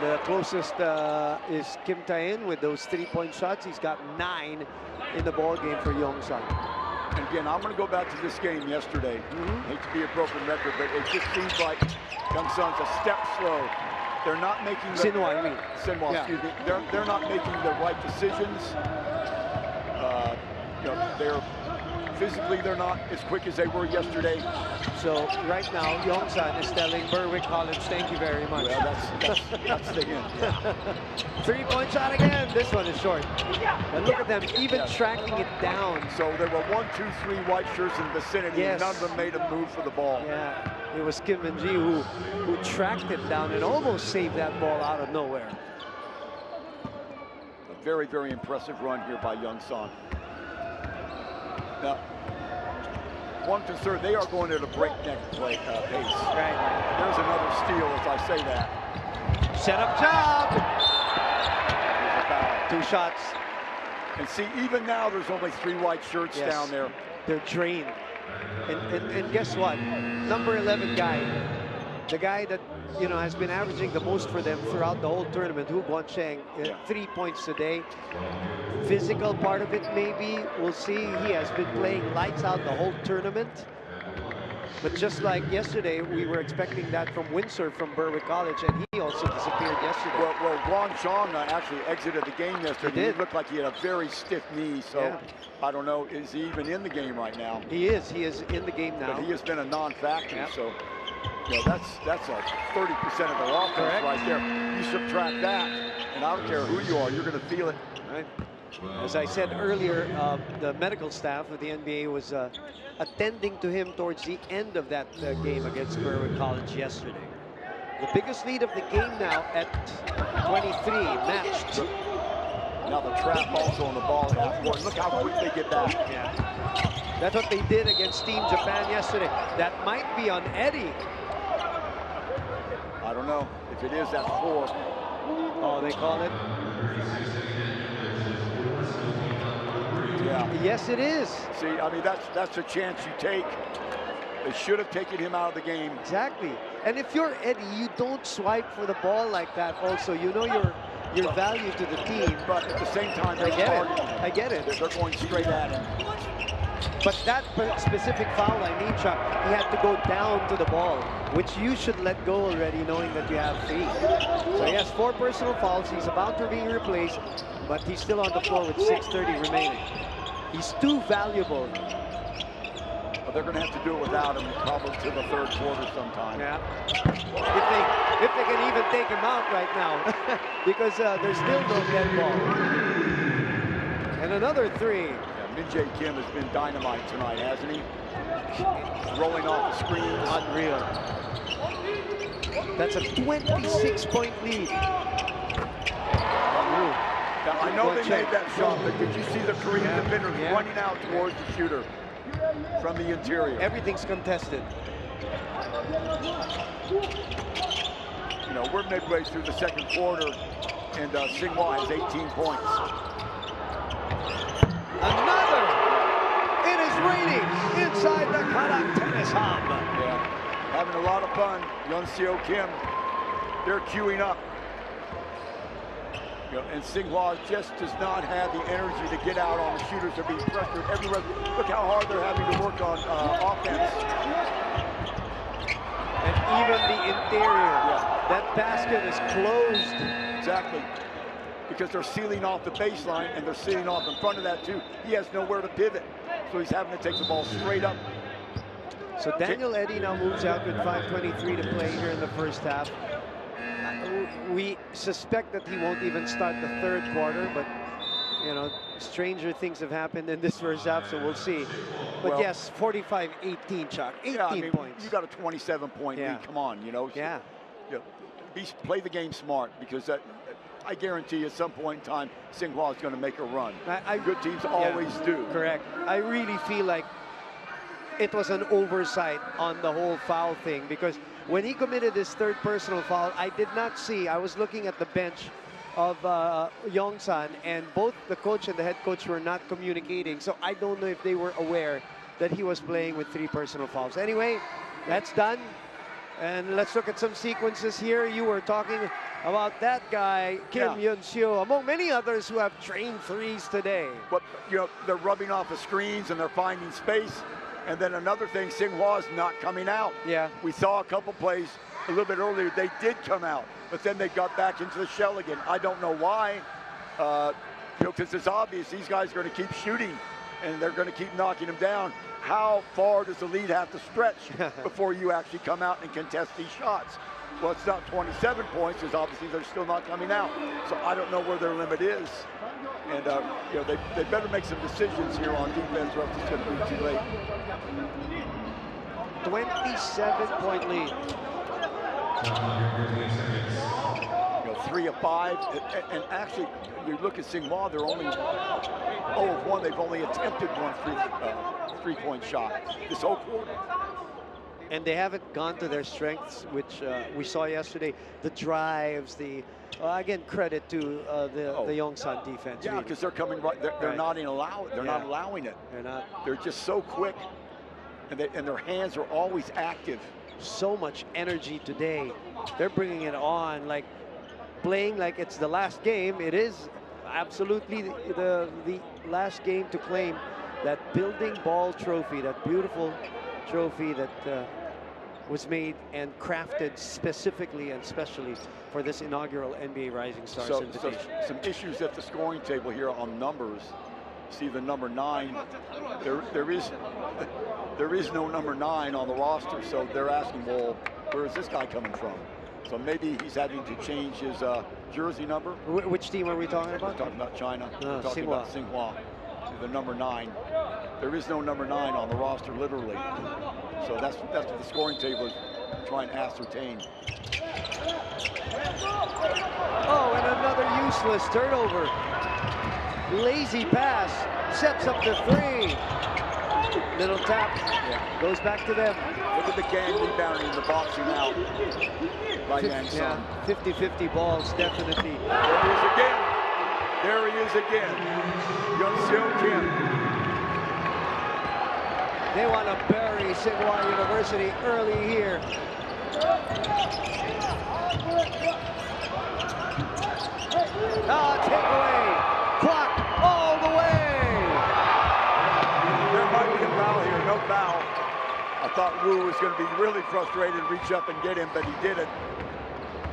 The closest is Kim Tae-in with those 3-point shots. He's got 9 in the ball game for Yongsan.
And again, I'm going to go back to this game yesterday. Hate to be a broken record, but it just seems like Yongsan's a step slow. They're not making the Sinwha, excuse me. They're not making the right decisions. You know, they're physically, they're not as quick as they were yesterday.
So right now, Yongsan is telling Berwick College, thank you very much.
Well, that's the hint. Yeah.
3-point shot again. This one is short. And look at them, even tracking it down.
So there were 1, 2, 3 white shirts in the vicinity.
Yes.
None of them made a move for the ball.
Yeah, it was Kim Min-ji who tracked it down and almost saved that ball out of nowhere.
A very, very impressive run here by Yongsan. Now, one concern, they are going at a breakneck pace.
Right.
There's another steal as I say that.
Set up job. 2 shots.
And see, even now there's only 3 white shirts down there.
They're drained. And guess what? Number 11 guy, the guy that has been averaging the most for them throughout the whole tournament, Hu Guancheng, 3 points a day. Physical part of it, maybe. We'll see. He has been playing lights out the whole tournament. But just like yesterday, we were expecting that from Windsor from Berwick College, and he also disappeared yesterday.
Well, Guancheng actually exited the game yesterday. He looked like he had a very stiff knee, so I don't know, is he even in the game right now?
He is in the game now.
But he has been a non-factor, so that's a 30% of their offense right there. You subtract that, and I don't care who you are, you're going to feel it.
Right. As I said earlier, the medical staff of the NBA was attending to him towards the end of that game against Berwick College yesterday. The biggest lead of the game now at 23, matched.
Now the trap also on the ball at half court. Look how quick they get back.
Yeah. That's what they did against Team Japan yesterday. That might be on Eddy.
I don't know. If it is, that's 4.
Oh, they call it?
Yeah.
Yes, it is.
See, I mean, that's a chance you take. They should have taken him out of the game.
Exactly. And if you're Eddy, you don't swipe for the ball like that also. You know your value to the team.
But at the same time,
I get it.
They're going straight at him.
But that specific foul, I mean, Chuck, he had to go down to the ball, which you should let go already, knowing that you have 3. So he has 4 personal fouls. He's about to be replaced, but he's still on the floor with 6:30 remaining. He's too valuable.
But they're going to have to do it without him probably to the 3rd quarter sometime.
Yeah. If they can even take him out right now, because there's still no dead ball. And another 3.
Min Jae Kim has been dynamite tonight, hasn't he? Rolling off the screens.
Unreal. That's a 26-point lead.
Now, I know they made that shot, but did you see the Korean defenders running out towards the shooter from the interior?
Everything's contested.
You know, we're midway through the 2nd quarter, and Singhua has 18 points.
Another! It is raining inside the Karak Tennis Hub.
Yeah, having a lot of fun. Yun Seo Kim, they're queuing up. You know, and Singhua just does not have the energy to get out on the shooters. They're being pressured everywhere. Look how hard they're having to work on offense.
even the interior. That basket is closed.
Exactly. Because they're sealing off the baseline, and they're sealing off in front of that too. He has nowhere to pivot, so he's having to take the ball straight up.
So Daniel Eddy now moves out with 5:23 to play here in the first half. We suspect that he won't even start the third quarter, but you know, stranger things have happened in this first half, so we'll see. But
well,
yes, 45-18, Chuck. 18 points.
You got a 27-point lead. Come on, you know.
Yeah.
Play the game smart, because I guarantee at some point in time, Tsinghua is going to make a run. Good teams always do.
Correct. I really feel like it was an oversight on the whole foul thing, because when he committed his third personal foul, I did not see. I was looking at the bench of Yongsan, and both the coach and the head coach were not communicating, so I don't know if they were aware that he was playing with 3 personal fouls. Anyway, that's done. And let's look at some sequences here. You were talking about that guy, Kim Yun-seo, among many others who have trained threes today.
But, you know, they're rubbing off the screens and they're finding space. And then another thing, Tsinghua is not coming out.
Yeah.
We saw a couple plays a little bit earlier. They did come out, but then they got back into the shell again. I don't know why. You know, because it's obvious these guys are going to keep shooting, and they're going to keep knocking them down. How far does the lead have to stretch before you actually come out and contest these shots? Well, it's not 27 points, because obviously they're still not coming out. So I don't know where their limit is. And, you know, they better make some decisions here on defense, or else it's going to be too late.
27-point lead.
You know, 3 of 5. And actually, you look at Tsinghua, they're only 0 of 1. They've only attempted one three-point shot this whole quarter.
And they haven't gone to their strengths, which we saw yesterday. The drives, the again, credit to the Yongsan defense.
Yeah, because they're coming right. They're not allowing. They're not allowing it.
They're not.
They're just so quick, and their hands are always active.
So much energy today. They're bringing it on, like playing like it's the last game. It is absolutely the last game to claim that building ball trophy, that beautiful trophy that was made and crafted specifically and specially for this inaugural NBA Rising Stars Invitation.
So some issues at the scoring table here on numbers. See the number 9. There is no number 9 on the roster, so they're asking, well, where is this guy coming from? So maybe he's having to change his jersey number.
Which team are we talking about?
We're talking about China. We're talking
Tsinghua.
about Tsinghua. The number 9. There is no number 9 on the roster, literally. So that's what the scoring table is trying to ascertain.
Oh, and another useless turnover. Lazy pass, sets up the 3. Little tap, goes back to them.
Look at the gang rebounding, the boxing out by Yangsan.
50-50 balls, definitely.
There he is again. There he is again. Yun-seo Kim.
They want to bury Tsinghua University early here. Takeaway. Clock all the way.
There might be a foul here. No foul. I thought Wu was going to be really frustrated and reach up and get him, but he didn't.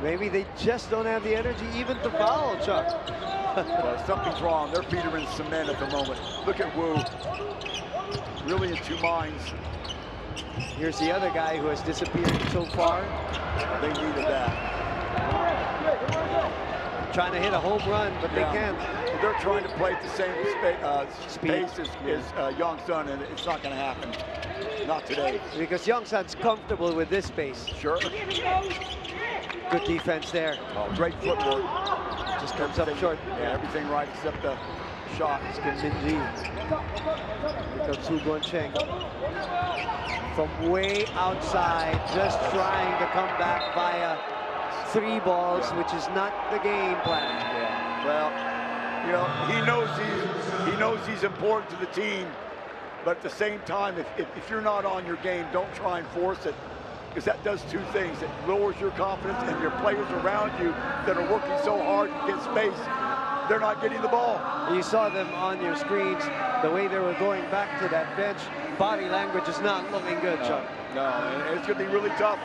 Maybe they just don't have the energy even to foul, Chuck.
Well, something's wrong. Their feet are in cement at the moment. Look at Wu. Really in 2 minds.
Here's the other guy who has disappeared so far.
They needed that.
Trying to hit a home run, but they can't.
They're trying to play at the same pace as Yongsan, and it's not going to happen. Not today.
Because Yongsan's comfortable with this pace.
Sure.
Good defense there.
Oh, great footwork.
Just comes up short.
Yeah, everything right except the shot.
It's Kim Min-ji. Here comes Hu Guancheng. From way outside, just trying to come back via 3 balls, which is not the game plan.
Yeah. Well, you know, he knows he's important to the team, but at the same time, if you're not on your game, don't try and force it, because that does 2 things. It lowers your confidence, and your players around you that are working so hard to get space, they're not getting the ball.
You saw them on your screens, the way they were going back to that bench. Body language is not looking good, Chuck.
No, and it's going to be really tough.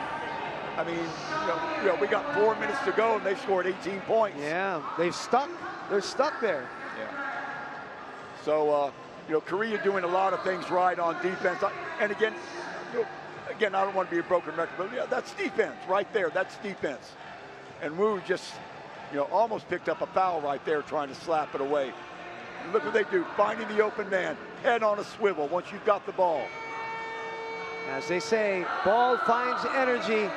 I mean, we got 4 minutes to go and they scored 18 points.
Yeah, they've stuck. They're stuck there.
Yeah. So, Korea doing a lot of things right on defense. And again, I don't want to be a broken record, but yeah, that's defense right there. That's defense. And Wu just, almost picked up a foul right there trying to slap it away. And look what they do, finding the open man, head on a swivel once you've got the ball.
As they say, ball finds energy.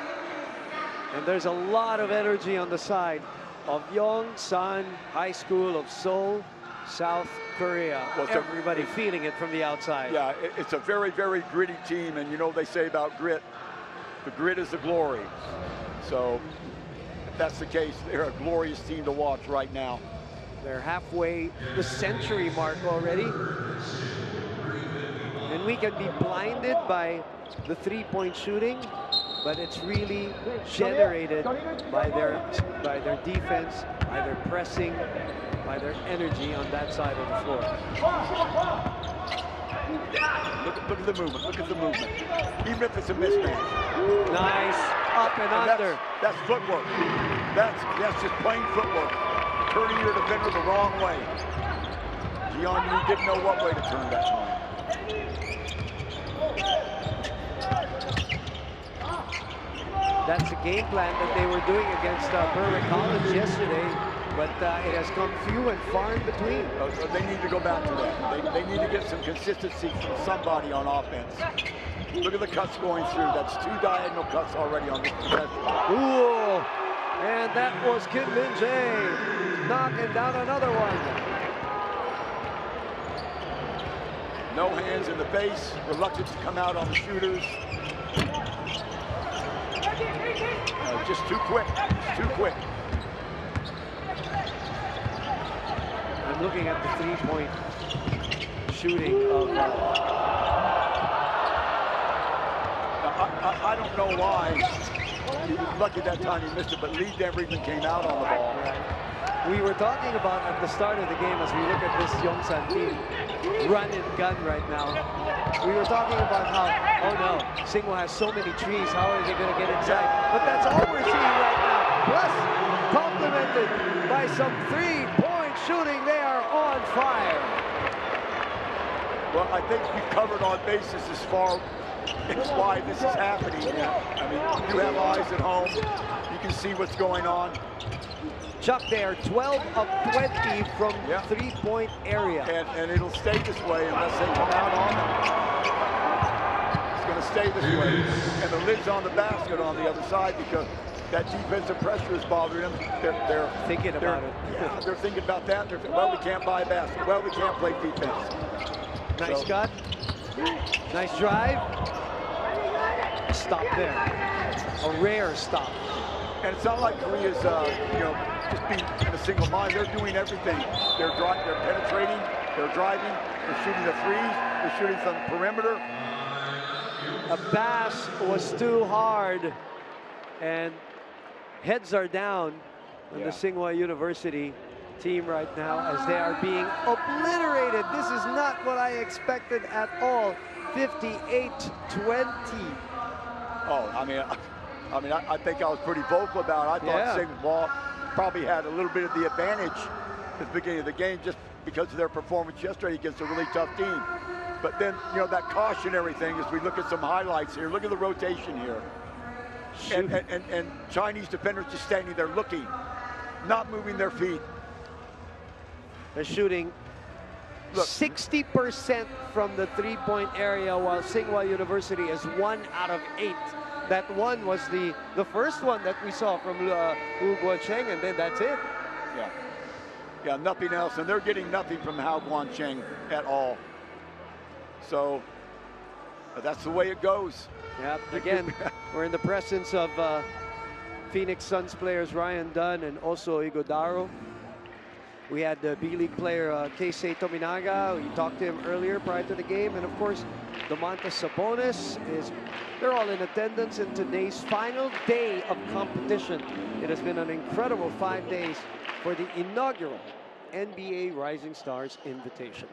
And there's a lot of energy on the side of Yongsan High School of Seoul, South Korea. Well, everybody feeling it from the outside.
Yeah, it's a very, very gritty team. And they say about grit, the grit is the glory. So if that's the case, they're a glorious team to watch right now.
They're halfway the century mark already. And we can be blinded by the three-point shooting, but it's really generated by their defense, by their pressing, by their energy on that side of the floor.
Look at the movement, look at the movement. Even if it's a mismatch.
Nice, up and under.
That's footwork. That's just plain footwork. Turning your defender the wrong way. Jian, you didn't know what way to turn that time.
That's a game plan that they were doing against Berwick College yesterday, but it has come few and far in between.
So they need to go back to that. They need to get some consistency from somebody on offense. Look at the cuts going through. That's 2 diagonal cuts already on this possession.
Ooh, and that was Kim Min-jae knocking down another one.
No hands in the face, reluctant to come out on the shooters. Just too quick, too quick.
I'm looking at the three-point shooting of...
I don't know why. He was lucky that time he missed it, but Lee never even came out on the ball.
Right. We were talking about at the start of the game, as we look at this Yongsan team, run and gun right now. We were talking about how, oh no, Singhua has so many trees, how are they going to get inside? But that's all we're seeing right now. Plus, complemented by some three-point shooting, they are on fire.
Well, I think we've covered our bases as far as why this is happening. I mean, you have eyes at home. You can see what's going on.
Chuck there, 12 of 20 from three-point area.
And it'll stay this way unless they come out on them. It's going to stay this way. And the lid's on the basket on the other side because that defensive pressure is bothering them. They're
thinking about it.
Yeah, they're thinking about that. They're thinking, well, we can't buy a basket. Well, we can't play defense.
Nice cut. Nice drive. Stop there. A rare stop.
And it's not like Korea's, just being in a single mind. They're doing everything. They're penetrating, they're driving, they're shooting the threes, they're shooting from the perimeter.
A pass was too hard, and heads are down on the Tsinghua University team right now as they are being obliterated. This is not what I expected at all. 58-20.
Oh, I think I was pretty vocal about it. I thought Tsinghua probably had a little bit of the advantage at the beginning of the game just because of their performance yesterday against a really tough team. But then, that cautionary thing as we look at some highlights here. Look at the rotation here. And Chinese defenders just standing there looking, not moving their feet.
They're shooting 60% from the three-point area, while Tsinghua University is 1 out of 8. That one was the first one that we saw from Wu Guocheng, and then that's it.
Yeah, nothing else, and they're getting nothing from Hao Guancheng at all. So that's the way it goes.
Yeah, again, we're in the presence of Phoenix Suns players Ryan Dunn and also Igodaro. We had the B-League player Keisei Tominaga. We talked to him earlier prior to the game. And of course, Domantas Sabonis they're all in attendance in today's final day of competition. It has been an incredible 5 days for the inaugural NBA Rising Stars Invitation.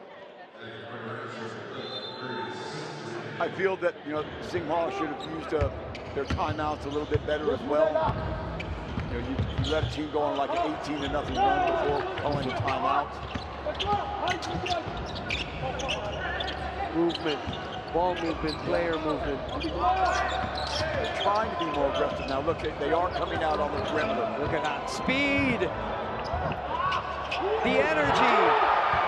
I feel that, Tsinghua should have used their timeouts a little bit better as well. You know, you let a team go on like an 18-0 run before calling timeouts.
Movement, ball movement, player movement.
They're trying to be more aggressive now. Look, they are coming out on the perimeter.
Look at that speed. The energy.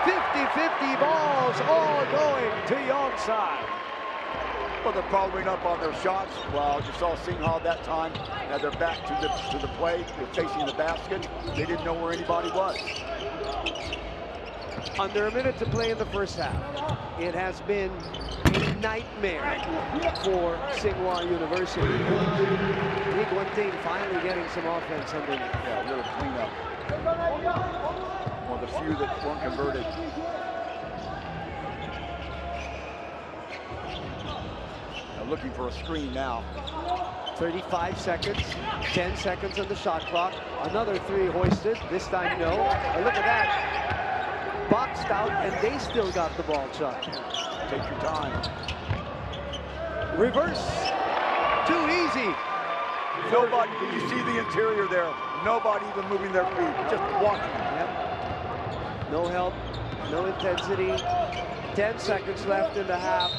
50-50 balls all going to Yonshan.
Well, they're following up on their shots. Well, you saw Singhal that time. Now they're back to the play. They're facing the basket. They didn't know where anybody was.
Under a minute to play in the first half. It has been a nightmare for Tsinghua University. Lee Guanting finally getting some offense underneath.
Yeah, a little cleanup. One of the few that weren't converted. Now looking for a screen now.
35 seconds, 10 seconds on the shot clock. Another three hoisted, this time no. And look at that. Boxed out, and they still got the ball, Chuck.
Take your time.
Reverse. Too easy.
Nobody, you see the interior there. Nobody even moving their feet, just watching.
Yep. No help, no intensity. 10 seconds left in the half.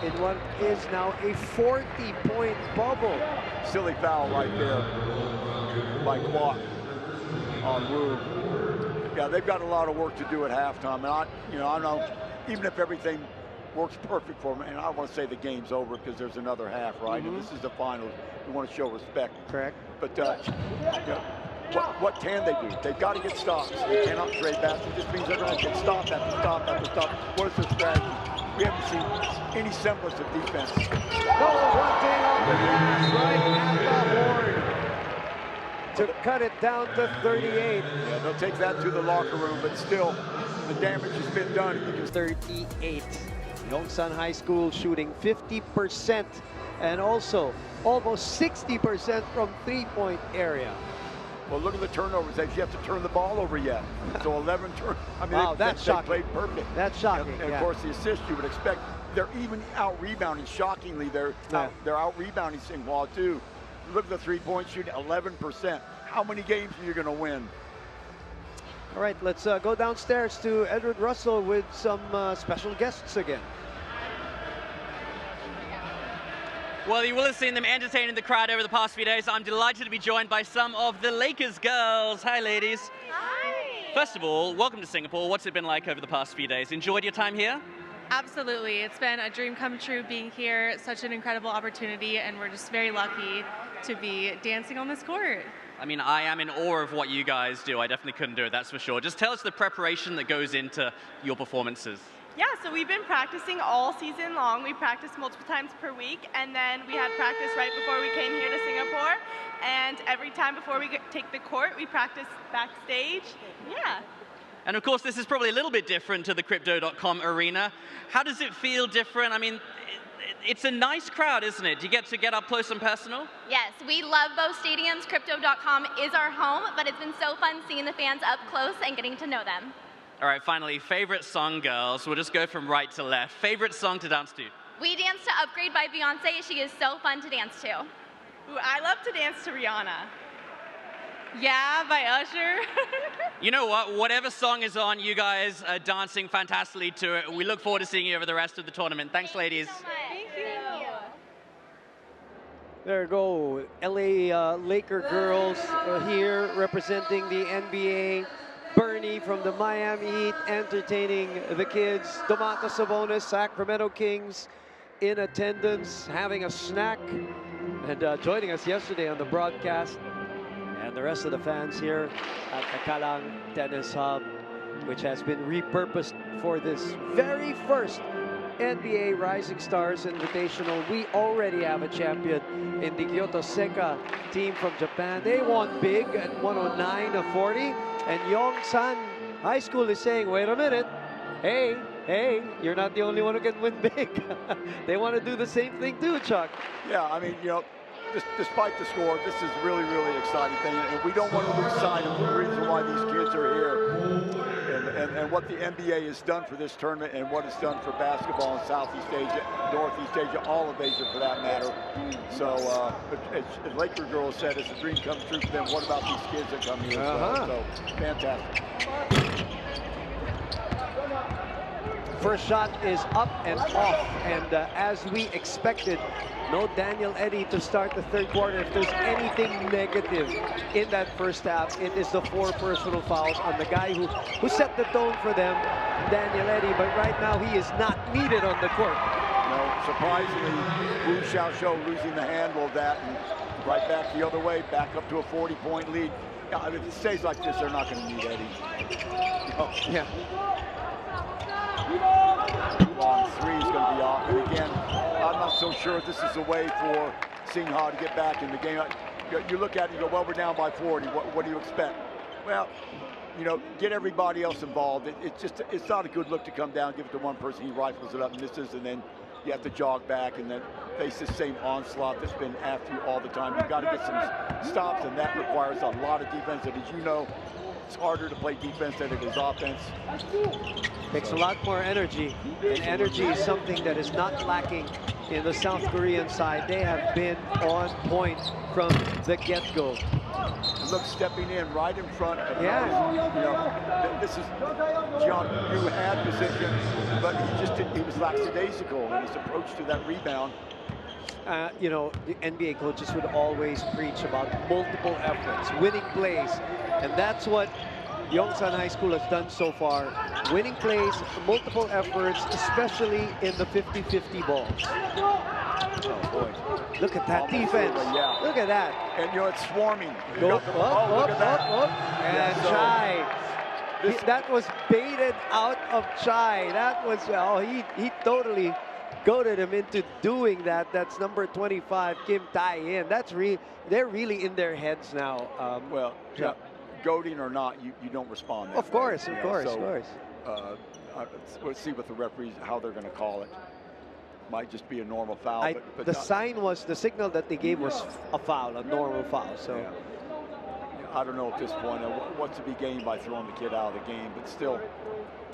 In what is now a 40-point bubble.
Silly foul right there by Kwok on Wu. Yeah, they've got a lot of work to do at halftime, and I don't know, even if everything works perfect for them, and I don't want to say the game's over because there's another half, right? And this is the finals. We want to show respect.
Correct.
But you know, what can they do? They've got to get stops. They cannot trade baskets. It just means they're going to get stop after stop after stop. What is their strategy? We haven't seen any semblance of defense.
No, one thing on the glass, right at the horn. To cut it down to 38.
Yeah, they'll take that to the locker room, but still, the damage has been done.
38. Yongsan High School shooting 50% and also almost 60% from three-point area.
Well, look at the turnovers. They've yet to turn the ball over yet. So 11 turn. I mean,
wow, that's shocking.
They played perfect.
That's shocking.
And of course, the assist you would expect. They're even out rebounding. Shockingly, they're out rebounding Tsinghua too. Look at the three-point shooting, 11%. How many games are you going to win?
All right, let's go downstairs to Edward Russell with some special guests again.
Well, you will have seen them entertaining the crowd over the past few days. I'm delighted to be joined by some of the Lakers girls. Hi, ladies.
Hi.
First of all, welcome to Singapore. What's it been like over the past few days? Enjoyed your time here?
Absolutely. It's been a dream come true being here. Such an incredible opportunity, and we're just very lucky to be dancing on this court.
I mean, I am in awe of what you guys do. I definitely couldn't do it, that's for sure. Just tell us the preparation that goes into your performances.
Yeah, so we've been practicing all season long. We practice multiple times per week, and then we had practice right before we came here to Singapore. And every time before we take the court, we practice backstage. Yeah.
And of course, this is probably a little bit different to the Crypto.com arena. How does it feel different? I mean, it's a nice crowd, isn't it? Do you get to get up close and personal?
Yes, we love both stadiums. Crypto.com is our home, but it's been so fun seeing the fans up close and getting to know them.
All right, finally, favorite song, girls. We'll just go from right to left. Favorite song to dance to?
We dance to Upgrade by Beyonce. She is so fun to dance to.
Ooh, I love to dance to Rihanna.
Yeah, by Usher.
You know what? Whatever song is on, you guys are dancing fantastically to it. We look forward to seeing you over the rest of the tournament. Thanks, ladies.
Thank you so much.
Thank you.
There go, LA Laker girls here representing the NBA. Bernie from the Miami Heat entertaining the kids. Domantas Sabonis, Sacramento Kings in attendance, having a snack, and joining us yesterday on the broadcast. And the rest of the fans here at the Kalang Tennis Hub, which has been repurposed for this very first NBA Rising Stars Invitational. We already have a champion in the Kyoto Seka team from Japan. They won big at 109-40. And Yongsan High School is saying, wait a minute, hey, you're not the only one who can win big. They want to do the same thing too, Chuck.
Yeah, I mean, you know, despite the score, this is really, really exciting thing. And we don't want to lose sight of the reason why these kids are here. and what the NBA has done for this tournament and what it's done for basketball in Southeast Asia, Northeast Asia, all of Asia for that matter. So as Laker girls said, it's a dream come true for them. What about these kids that come here as well? So fantastic.
First shot is up and off, and as we expected, no Daniel Eddy to start the third quarter. If there's anything negative in that first half, it is the 4 personal fouls on the guy who set the tone for them, Daniel Eddy. But right now, he is not needed on the court.
No, surprisingly, Wu Xiaoshou losing the handle of that, and right back the other way, back up to a 40-point lead. If it stays like this, they're not going to need Eddy. No.
Yeah.
Long 3 is going to be off, and again, I'm not so sure this is a way for Singha to get back in the game. You look at it, you go, well, we're down by 40. What do you expect? Well, you know, get everybody else involved. It's not a good look to come down, give it to one person, he rifles it up, misses, and then you have to jog back and then face the same onslaught that's been after you all the time. You've got to get some stops, and that requires a lot of defense. And as you know, it's harder to play defense than it is offense.
Takes a lot more energy, and energy is something that is not lacking in the South Korean side. They have been on point from the get-go.
Look, stepping in right in front of
yeah.
You know, this is John Yu had position, but he was lackadaisical in his approach to that rebound.
You know, the NBA coaches would always preach about multiple efforts, winning plays, and that's what Yongsan High School has done so far. Winning plays, multiple efforts, especially in the 50-50 balls. Oh boy, look at that defense.
Yeah.
Look at that.
And you know, it's swarming.
Look at that. And Chai. That was baited out of Chai. That was, oh, he totally goaded him into doing that. That's number 25, Kim Tae-in. They're really in their heads now.
Well, yeah, goading or not, you don't respond that
Of course,
way,
of course,
so,
of course.
Let's see what the referees, how they're going to call it. Might just be a normal foul. But
the sign was, the signal that they gave was a foul, a normal foul. So
yeah. I don't know at this point what's to be gained by throwing the kid out of the game, but still,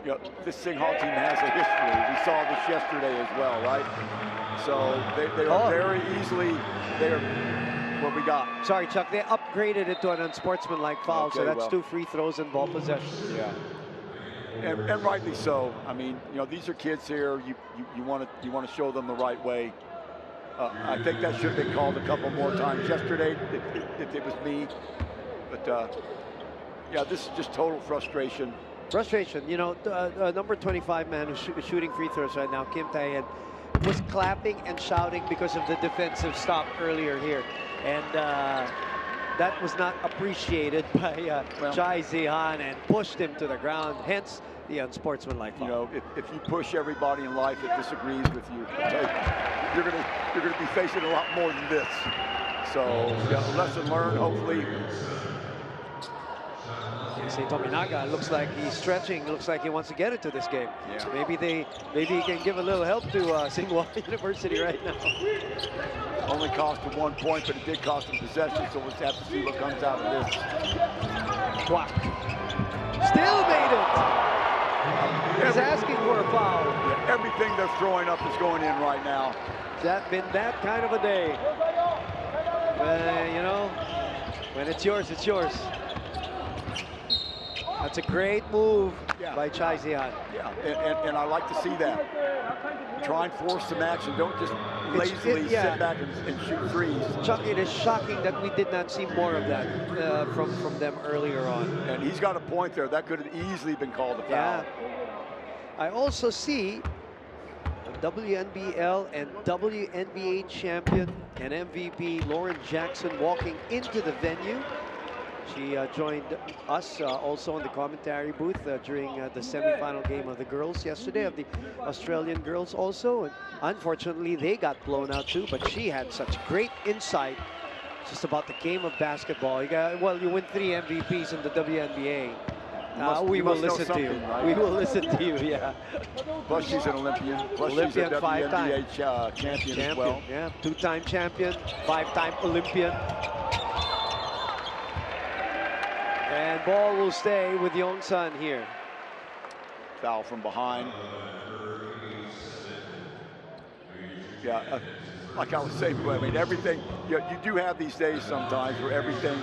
you know, this Singha team has a history. We saw this yesterday as well, right? So they are very easily what we got.
Sorry, Chuck, they upgraded it to an unsportsmanlike foul,
Okay,
so that's
well,
2 free throws and ball possession.
Yeah. And rightly so. I mean, you know, these are kids here. You want to show them the right way. I think that should have been called a couple more times yesterday if it was me. But yeah, this is just total frustration.
Frustration. You know, number 25 man who's shooting free throws right now, Kim Tae-in, was clapping and shouting because of the defensive stop earlier here, and that was not appreciated by Chai Zihan and pushed him to the ground, hence the unsportsmanlike foul.
You know, if you push everybody in life that disagrees with you, you're gonna be facing a lot more than this. So, yeah, lesson learned, hopefully.
Say Tominaga looks like he's stretching, looks like he wants to get into this game.
Yeah.
Maybe he can give a little help to Tsinghua University right now.
Only cost him 1 point, but it did cost him possession, so we'll have to see what comes out of this.
Quack. Still made it! He's asking for a foul.
Yeah, everything they're throwing up is going in right now.
That's been that kind of a day. You know, when it's yours, it's yours. That's a great move by Chai Zihan.
Yeah, and I like to see that. Try and force some action. Don't just lazily sit back and shoot threes.
Chuck, it is shocking that we did not see more of that from them earlier on.
And he's got a point there. That could have easily been called a foul.
Yeah. I also see WNBL and WNBA champion and MVP Lauren Jackson walking into the venue. She joined us also in the commentary booth during the semifinal game of the girls yesterday, of the Australian girls also. And unfortunately, they got blown out too, but she had such great insight just about the game of basketball. You win 3 MVPs in the WNBA. We will listen to you. Right? We will listen to you, yeah.
Plus she's an Olympian. Plus
Olympian,
she's a WNBA champion as well.
Yeah, 2-time champion, 5-time Olympian. And ball will stay with Yongsan here.
foul from behind. Yeah, like I was saying, I mean, everything, you do have these days sometimes where everything,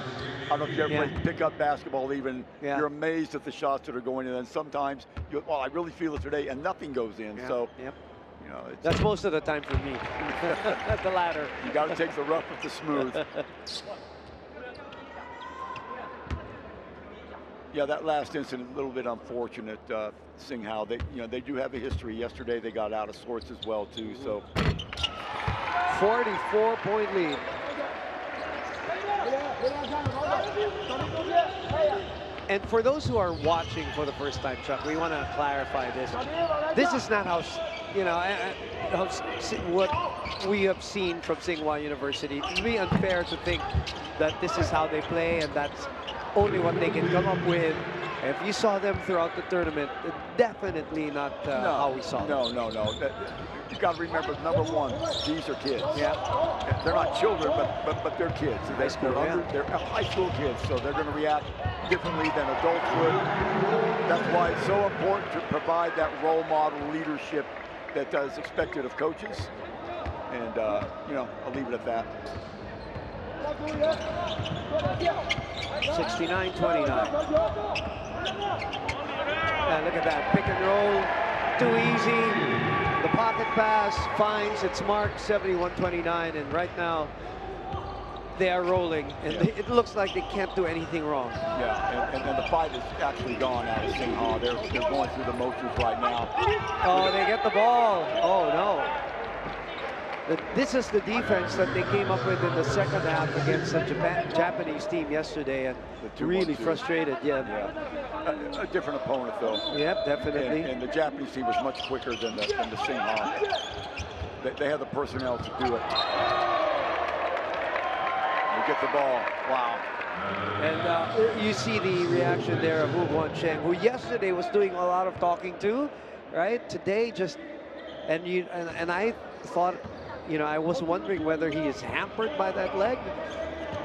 I don't know if you ever played pickup basketball even, you're amazed at the shots that are going in, and sometimes, I really feel it today, and nothing goes in, so. You know,
that's most of the time for me, the latter.
You got to take the rough with the smooth. Yeah, that last incident, a little bit unfortunate, seeing how they do have a history. Yesterday they got out of sorts as well too, so.
44-point lead. And for those who are watching for the first time, Chuck, we want to clarify this. This is not how, what we have seen from Tsinghua University. It would be unfair to think that this is how they play and that's only what they can come up with. If you saw them throughout the tournament, definitely not how we saw them.
No. You got to remember, number one, these are kids.
Yeah.
They're not children, but they're kids. They're high school kids, so they're going to react differently than adults would. That's why it's so important to provide that role model leadership that is expected of coaches. And, I'll leave it at that.
69-29. And look at that, pick and roll, too easy. The pocket pass finds its mark, 71-29, and right now they are rolling, and it looks like they can't do anything wrong.
Yeah, and the fight is actually gone out of Tsinghua. They're going through the motions right now.
Oh, they get the ball. Oh, no. This is the defense that they came up with in the second half against the Japanese team yesterday, and really frustrated.
A different opponent, though.
Yep, definitely.
And the Japanese team was much quicker than the Tsinghua. They had the personnel to do it. They get the ball. Wow.
And you see the reaction there of Wu Guancheng, who yesterday was doing a lot of talking to, right? Today just, and I thought, I was wondering whether he is hampered by that leg,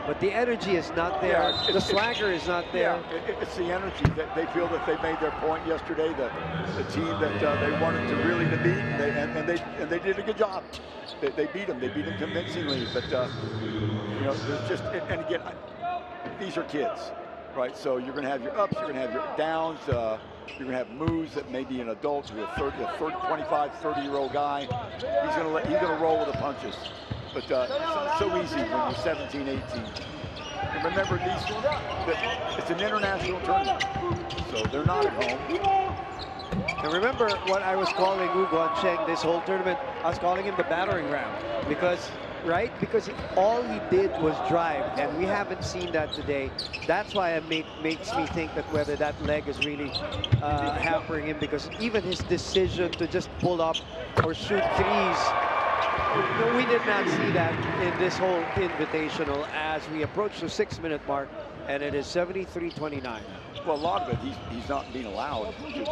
but the energy is not there. The swagger is not there.
Yeah, it's the energy. They feel that they made their point yesterday. The team that they wanted to really beat, and they did a good job. They beat them. They beat them convincingly. But there's just, and again, these are kids, right? So you're going to have your ups, you're going to have your downs. You're going to have moves that maybe an adult, who a 25, 30-year-old guy, he's going to roll with the punches. But it's so easy when you're 17, 18. And remember, it's an international tournament, so they're not at home.
And remember what I was calling Wu Guancheng this whole tournament? I was calling him the battering ram because all he did was drive, and we haven't seen that today. That's why it makes me think that whether that leg is really hampering him, because even his decision to just pull up or shoot threes, we did not see that in this whole invitational as we approach the 6-minute mark, and it is 73-29.
Well, a lot of it, he's not being allowed to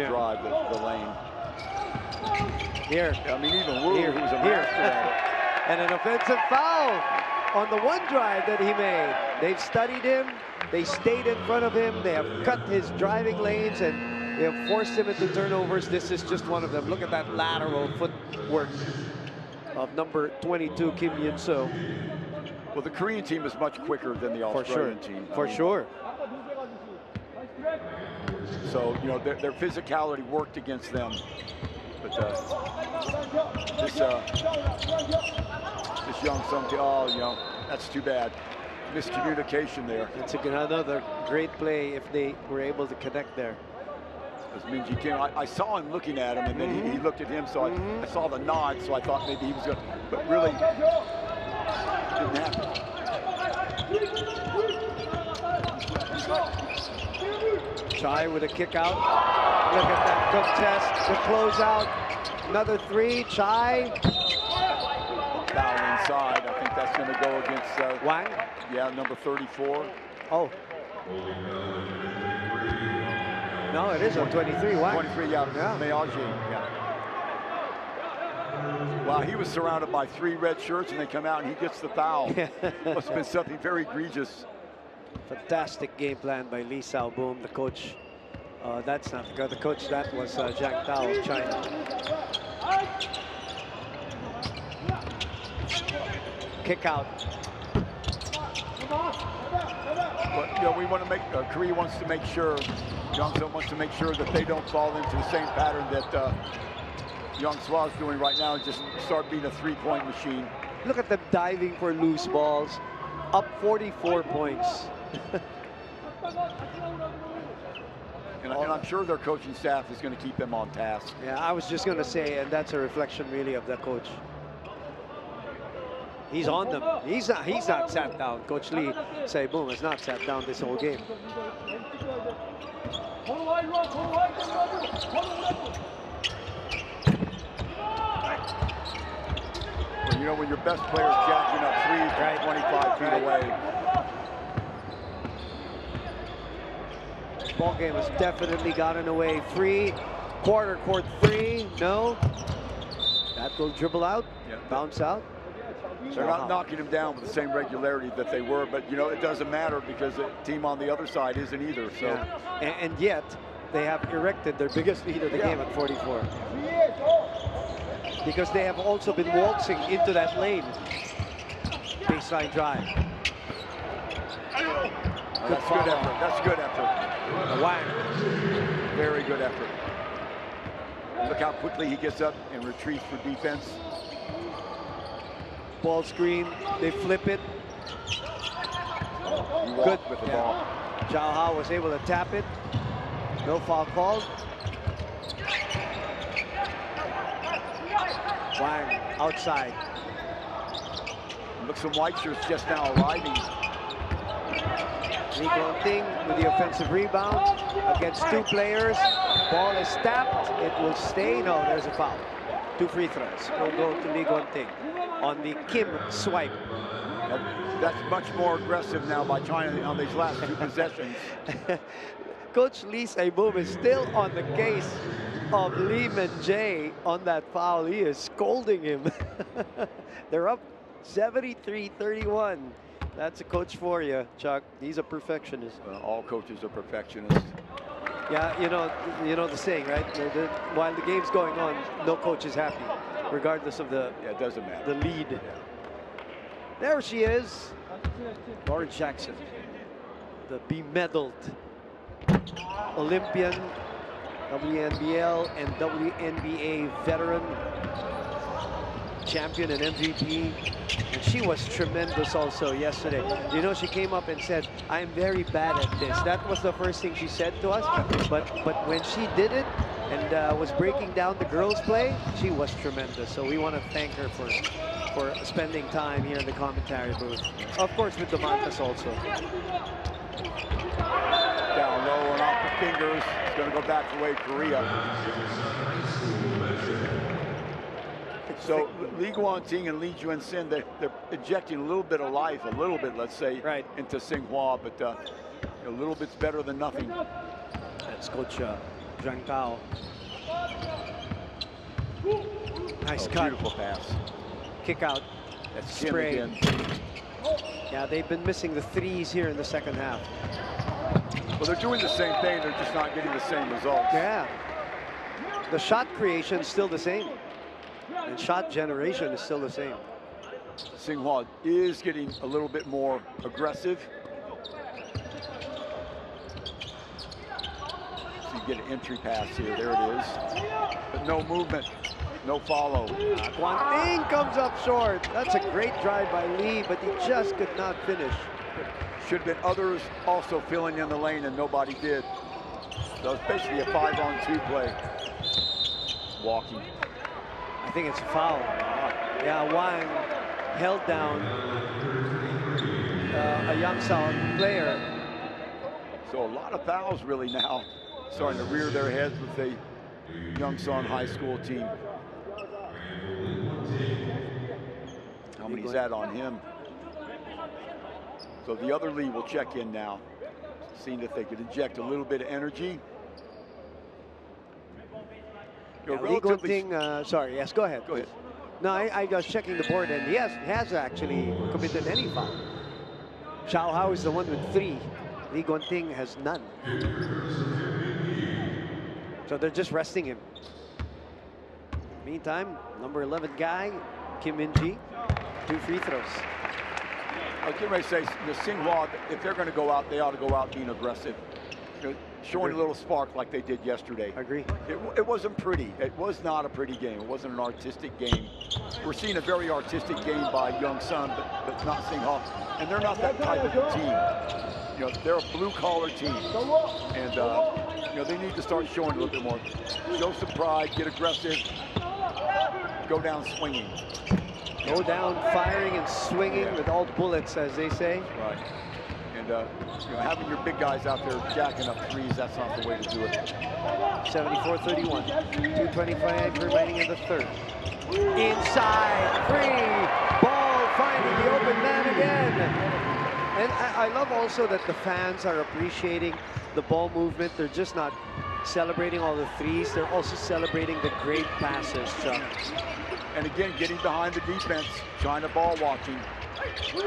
drive the lane.
Here.
I mean, even Wu, who's a master at it.
And an offensive foul on the one drive that he made. They've studied him. They stayed in front of him. They have cut his driving lanes, and they have forced him into turnovers. This is just one of them. Look at that lateral footwork of number 22, Kim Yun-soo.
Well, the Korean team is much quicker than the Australian team.
For sure.
So, their physicality worked against them. But this young Sung, that's too bad. Miscommunication there.
It's another great play if they were able to connect there.
As Minji Kim, I saw him looking at him, and then he looked at him, so I saw the nod, so I thought maybe he was going to, but really, didn't happen.
Chai with a kick out. Look at that contest, the closeout. Another three, Chai.
Foul inside. I think that's going to go against
Wang.
Yeah, number 34.
Oh. No, it is on 23. Wang.
23, yeah. Meaji, yeah. Wow, he was surrounded by 3 red shirts, and they come out, and he gets the foul. Must have been something very egregious.
Fantastic game plan by Lee Sao-boom, the coach That's not the coach. That was Zhang Tao of China. Kick out.
But, you know, we want to make, Korea wants to make sure, Youngsun wants to make sure that they don't fall into the same pattern that Young-Swa is doing right now and just start being a three-point machine.
Look at them diving for loose balls. Up 44 points.
And I'm sure their coaching staff is going to keep them on task.
Yeah, I was just going to say, and that's a reflection really of the coach. He's on them. He's not sat down. Coach Lee Sae-boom has not sat down this whole game.
Well, you know, when your best player is jacking up threes from 25 feet away.
Ball game has definitely gotten away. Free, quarter court three, no. That will dribble out, bounce out.
They're not knocking him down with the same regularity that they were, but you know, it doesn't matter because the team on the other side isn't either. So,
and yet they have erected their biggest lead of the game at 44. Because they have also been waltzing into that lane. Baseline drive.
That's good effort. That's good effort.
Wang.
Very good effort. Look how quickly he gets up and retreats for defense.
Ball screen, they flip it.
Good with the ball.
Zhao Hao was able to tap it. No foul called. Wang outside.
Look, some white shirts just now arriving.
Lee Guanting with the offensive rebound against two players. Ball is tapped. It will stay. No, there's a foul. 2 free throws. Will go to Lee Guanting on the Kim swipe.
That's much more aggressive now by China on these last 2 possessions.
Coach Lee Sae-boom is still on the case of Lee Min-jae on that foul. He is scolding him. They're up 73-31. That's a coach for you, Chuck. He's a perfectionist.
All coaches are perfectionists.
Yeah, you know the saying, right? While the game's going on, no coach is happy, regardless of the
it doesn't matter.
The lead. There she is, Lauren Jackson, the bemedaled Olympian, WNBL and WNBA veteran, champion and MVP. And she was tremendous also yesterday. You know, she came up and said, I'm very bad at this. That was the first thing she said to us. But when she did it and was breaking down the girls' play, she was tremendous. So we want to thank her for spending time here in the commentary booth. Of course, with the Mantas also.
Down low and off the fingers. It's going to go back the way of Korea. So Lee Guanting and Lee Juan-sin, they're injecting a little bit of life, let's say, into Tsinghua, but a little bit's better than nothing.
That's Coach Zhang Tao. Nice cut.
Beautiful pass.
Kick out.
That's
spray.
Again.
Yeah, they've been missing the threes here in the second half.
Well, they're doing the same thing. They're just not getting the same results.
Yeah. The shot creation is still the same. And shot generation is still the same.
Tsinghua is getting a little bit more aggressive. So you get an entry pass here. There it is. But no movement, no follow.
Guanting comes up short. That's a great drive by Lee, but he just could not finish.
Should have been others also filling in the lane, and nobody did. So it's basically a 5-on-2 play. Walking.
I think it's a foul. Yeah, Wang held down a Young-Sun player.
So a lot of fouls really now starting to rear their heads with the Young-Sun high school team. How many is that on him? So the other Lee will check in now, seeing if they could inject a little bit of energy.
Lee Guanting, sorry, yes, go ahead.
Go ahead.
No, I was checking the board, and he has actually committed any foul. Zhao Hao is the one with 3. Lee Guanting has none. So they're just resting him. Meantime, number 11 guy, Kim Min-ji, 2 free throws.
I was getting ready to say, the Tsinghua, if they're going to go out, they ought to go out being aggressive. You know, showing a little spark like they did yesterday.
I agree.
It wasn't pretty. It was not a pretty game. It wasn't an artistic game. We're seeing a very artistic game by Young Sun, but not Tsinghua. And they're not that type of a team. You know, they're a blue-collar team. And, you know, they need to start showing a little bit more. Show some pride, get aggressive, go down swinging.
Go down firing and swinging with all the bullets, as they say.
Right. And you know, having your big guys out there jacking up threes, that's not the way to do it.
74-31. 2:25 remaining in the third. Inside, free, ball finding the open man again. And I love also that the fans are appreciating the ball movement. They're just not celebrating all the threes. They're also celebrating the great passes, Chuck.
And again, getting behind the defense, China ball watching. You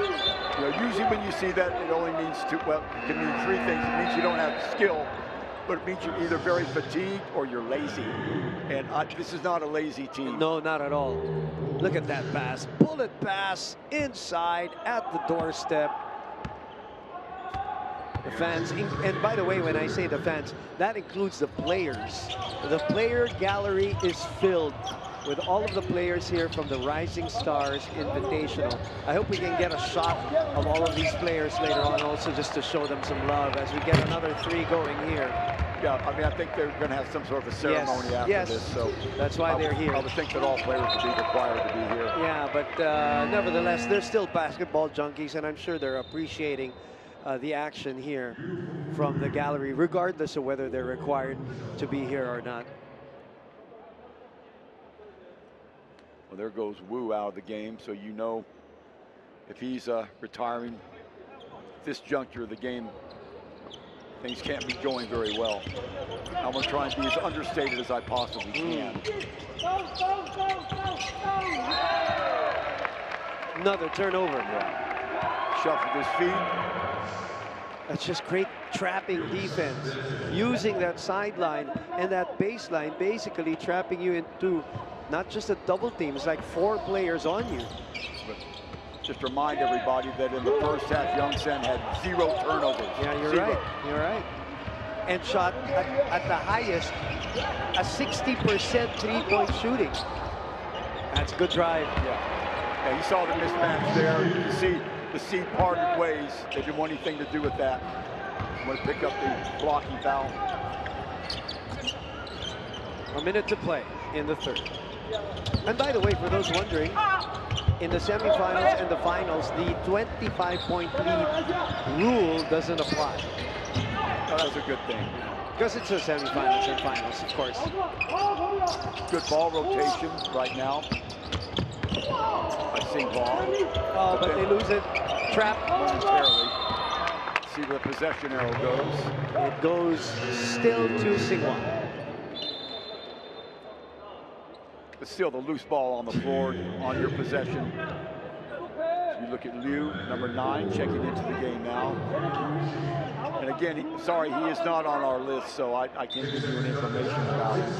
know, usually when you see that, it only means well, it can mean 3 things. It means you don't have skill, but it means you're either very fatigued or you're lazy. And this is not a lazy team.
No, not at all. Look at that pass. Bullet pass inside at the doorstep. The fans, and by the way, when I say the fans, that includes the players. The player gallery is filled with all of the players here from the Rising Stars Invitational. I hope we can get a shot of all of these players later on also, just to show them some love as we get another 3 going here.
Yeah, I mean, I think they're going to have some sort of a ceremony after this. So
that's why they're here.
I would think that all players would be required to be here.
Yeah, but nevertheless, they're still basketball junkies, and I'm sure they're appreciating the action here from the gallery, regardless of whether they're required to be here or not.
Well, there goes Wu out of the game, so you know if he's retiring this juncture of the game, things can't be going very well. I'm going to try and be as understated as I possibly can.
Another turnover.
Shuffled his feet.
That's just great trapping defense, using that sideline and that baseline, basically trapping you into not just a double team, it's like 4 players on you.
But just remind everybody that in the first half, Young Sen had 0 turnovers.
Yeah, you're right, you're right. And shot at the highest, a 60% 3-point shooting. That's a good drive.
Yeah, you saw the mismatch there. You can see the seed parted ways. They didn't want anything to do with that. I'm going to pick up the blocking foul.
A minute to play in the third. And by the way, for those wondering, in the semifinals and the finals, the 25-point lead rule doesn't apply.
Oh, that's a good thing.
Because it's the semifinals and finals, of course.
Good ball rotation right now. I see ball.
Oh, but they lose it. Trap.
Momentarily. See where the possession arrow goes.
It goes still to Tsinghua.
But still the loose ball on the floor on your possession. You look at Liu, number 9, checking into the game now. And again, sorry, he is not on our list, so I can't give you any information about him.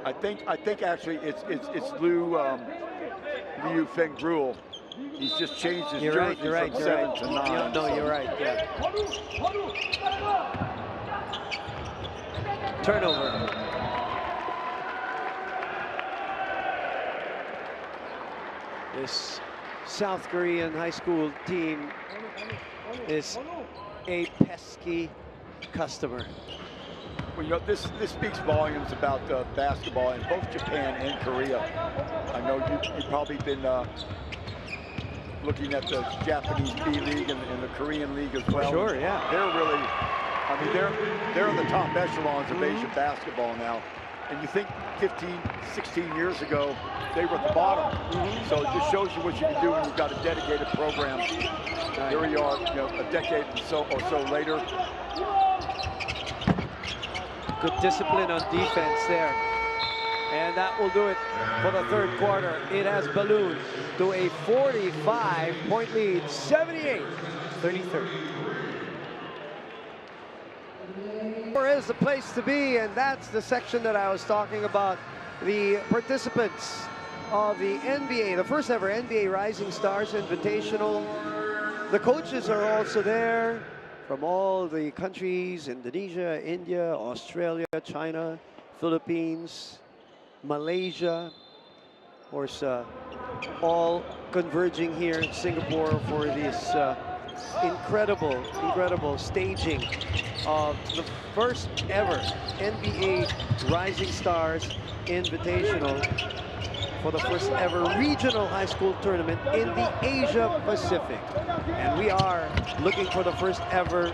I think actually it's Liu Feng Gruel. He's just changed his jersey from 7 to 9.
Yeah, no, you're right. Yeah. Turnover. This South Korean high school team is a pesky customer.
Well, you know, this speaks volumes about basketball in both Japan and Korea. I know you've probably been looking at the Japanese B League and the Korean League as well.
Sure, yeah.
They're really, I mean, they're in the top echelons of Asian basketball now. And you think 15, 16 years ago, they were at the bottom. So it just shows you what you can do when you've got a dedicated program. Here we are, you know, a decade or so later.
Good discipline on defense there. And that will do it for the third quarter. It has ballooned to a 45-point lead, 78-33. is the place to be, and that's the section that I was talking about. The participants of the NBA, the first ever NBA Rising Stars Invitational. The coaches are also there from all the countries: Indonesia, India, Australia, China, Philippines, Malaysia. Of course, all converging here in Singapore for this incredible staging of the first ever NBA Rising Stars Invitational for the first ever regional high school tournament in the Asia Pacific. And we are looking for the first ever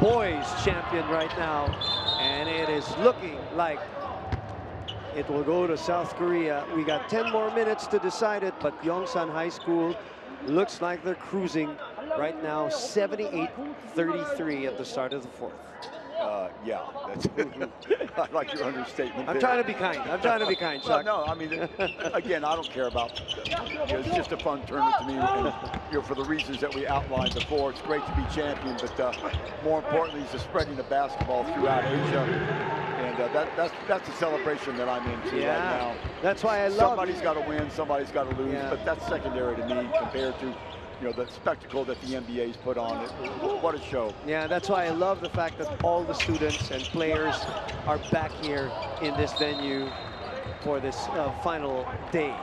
boys champion right now. And it is looking like it will go to South Korea. We got 10 more minutes to decide it, but Yongsan High School looks like they're cruising right now, 78-33 at the start of the fourth.
Yeah, that's I like your understatement.
I'm trying to be kind. I'm trying to be kind, Chuck.
Well, no, I mean, again, I don't care about. It's just a fun tournament to me, and for the reasons that we outlined before. It's great to be champion, but more importantly, is the spreading the basketball throughout Asia, and that's the celebration that I'm into right now.
That's why I love.
Somebody's got to win, somebody's got to lose, but that's secondary to me compared to, the spectacle that the NBA's put on it. What a show.
Yeah, that's why I love the fact that all the students and players are back here in this venue for this final day.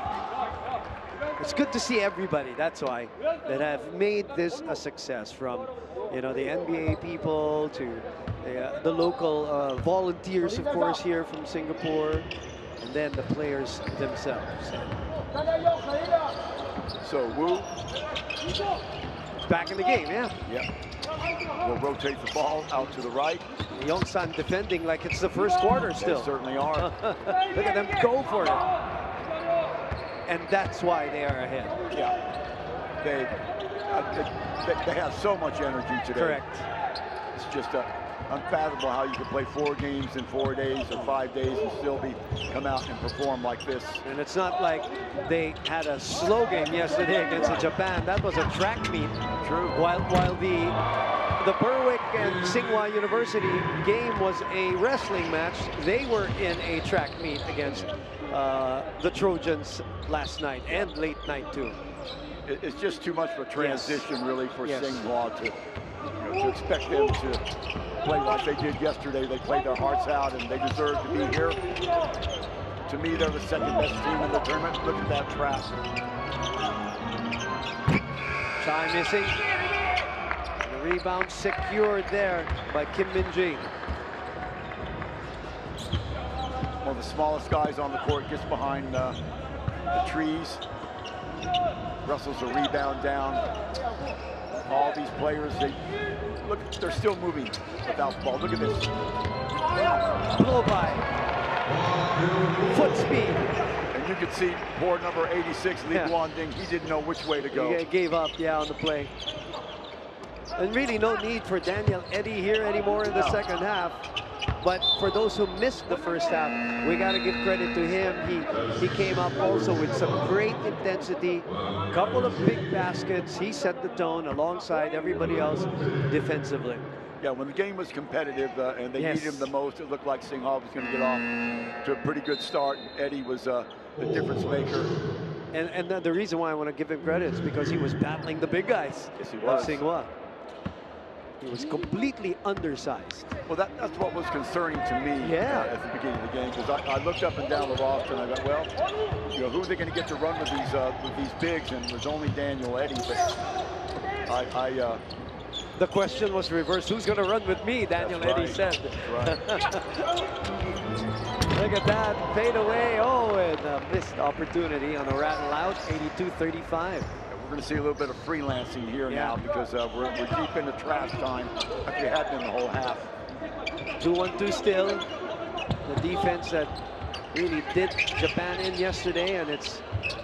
It's good to see everybody, that's why, that have made this a success, from, the NBA people to the local volunteers, of course, here from Singapore, and then the players themselves.
So Wu
back in the game, yeah.
Yeah. We'll rotate the ball out to the right.
Yongsan defending like it's the first quarter still.
They certainly are.
Look at them go for it. And that's why they are ahead.
Yeah. They have so much energy today.
Correct.
It's just unfathomable how you can play 4 games in 4 days or 5 days and still come out and perform like this.
And it's not like they had a slow game yesterday against Japan. That was a track meet.
True.
While the Berwick and Tsinghua University game was a wrestling match, they were in a track meet against the Trojans last night and late night too.
It's just too much of a transition, really, for Tsinghua to expect them to play like they did yesterday. They played their hearts out, and they deserve to be here. To me, they're the second best team in the tournament. Look at that trap.
Chai missing. The rebound secured there by Kim Min-ji.
One of the smallest guys on the court gets behind the trees. Wrestles a rebound down. All these players, they're still moving without the ball. Look at this.
Blow by. Foot speed.
And you could see poor number 86, Lee Guan Ding, he didn't know which way to go.
He gave up, on the play. And really no need for Daniel Eddy here anymore in the second half. But for those who missed the first half, we got to give credit to him. He came up also with some great intensity, couple of big baskets. He set the tone alongside everybody else defensively.
Yeah, when the game was competitive and they needed him the most, it looked like Tsinghua was going to get off to a pretty good start. Eddie was the difference maker.
And the reason why I want to give him credit is because he was battling the big guys.
Yes, he was.
Tsinghua. He was completely undersized.
Well, that's what was concerning to me at the beginning of the game, because I looked up and down the roster and I thought, well, who are they going to get to run with these bigs? And it was only Daniel Eddy. But
the question was reversed. Who's going to run with me? Daniel Eddy said.
That's right.
Look at that fade away. Oh, and a missed opportunity on a rattle out. 82-35.
We're going to see a little bit of freelancing here now, because we're deep into trash time. Actually, had been the whole half.
2-1-2 still. The defense that really did Japan in yesterday, and it's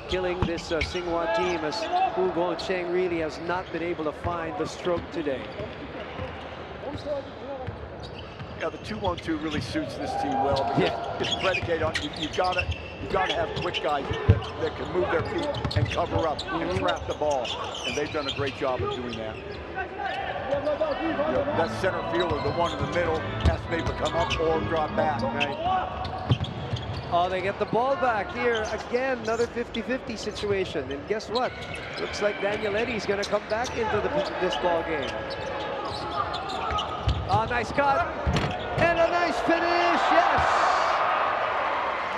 killing this Tsinghua team, as Hu Guangcheng really has not been able to find the stroke today.
Yeah, the 2-1-2 really suits this team well, because it's predicated on you've got to You got to have quick guys that can move their feet and cover up and trap the ball. And they've done a great job of doing that. You know, that center fielder, the one in the middle, has to be able to come up or drop back.
Right. Oh, they get the ball back here. Again, another 50-50 situation. And guess what? Looks like Daniel Eddy's going to come back into this ball game. Oh, nice cut. And a nice finish. Yes.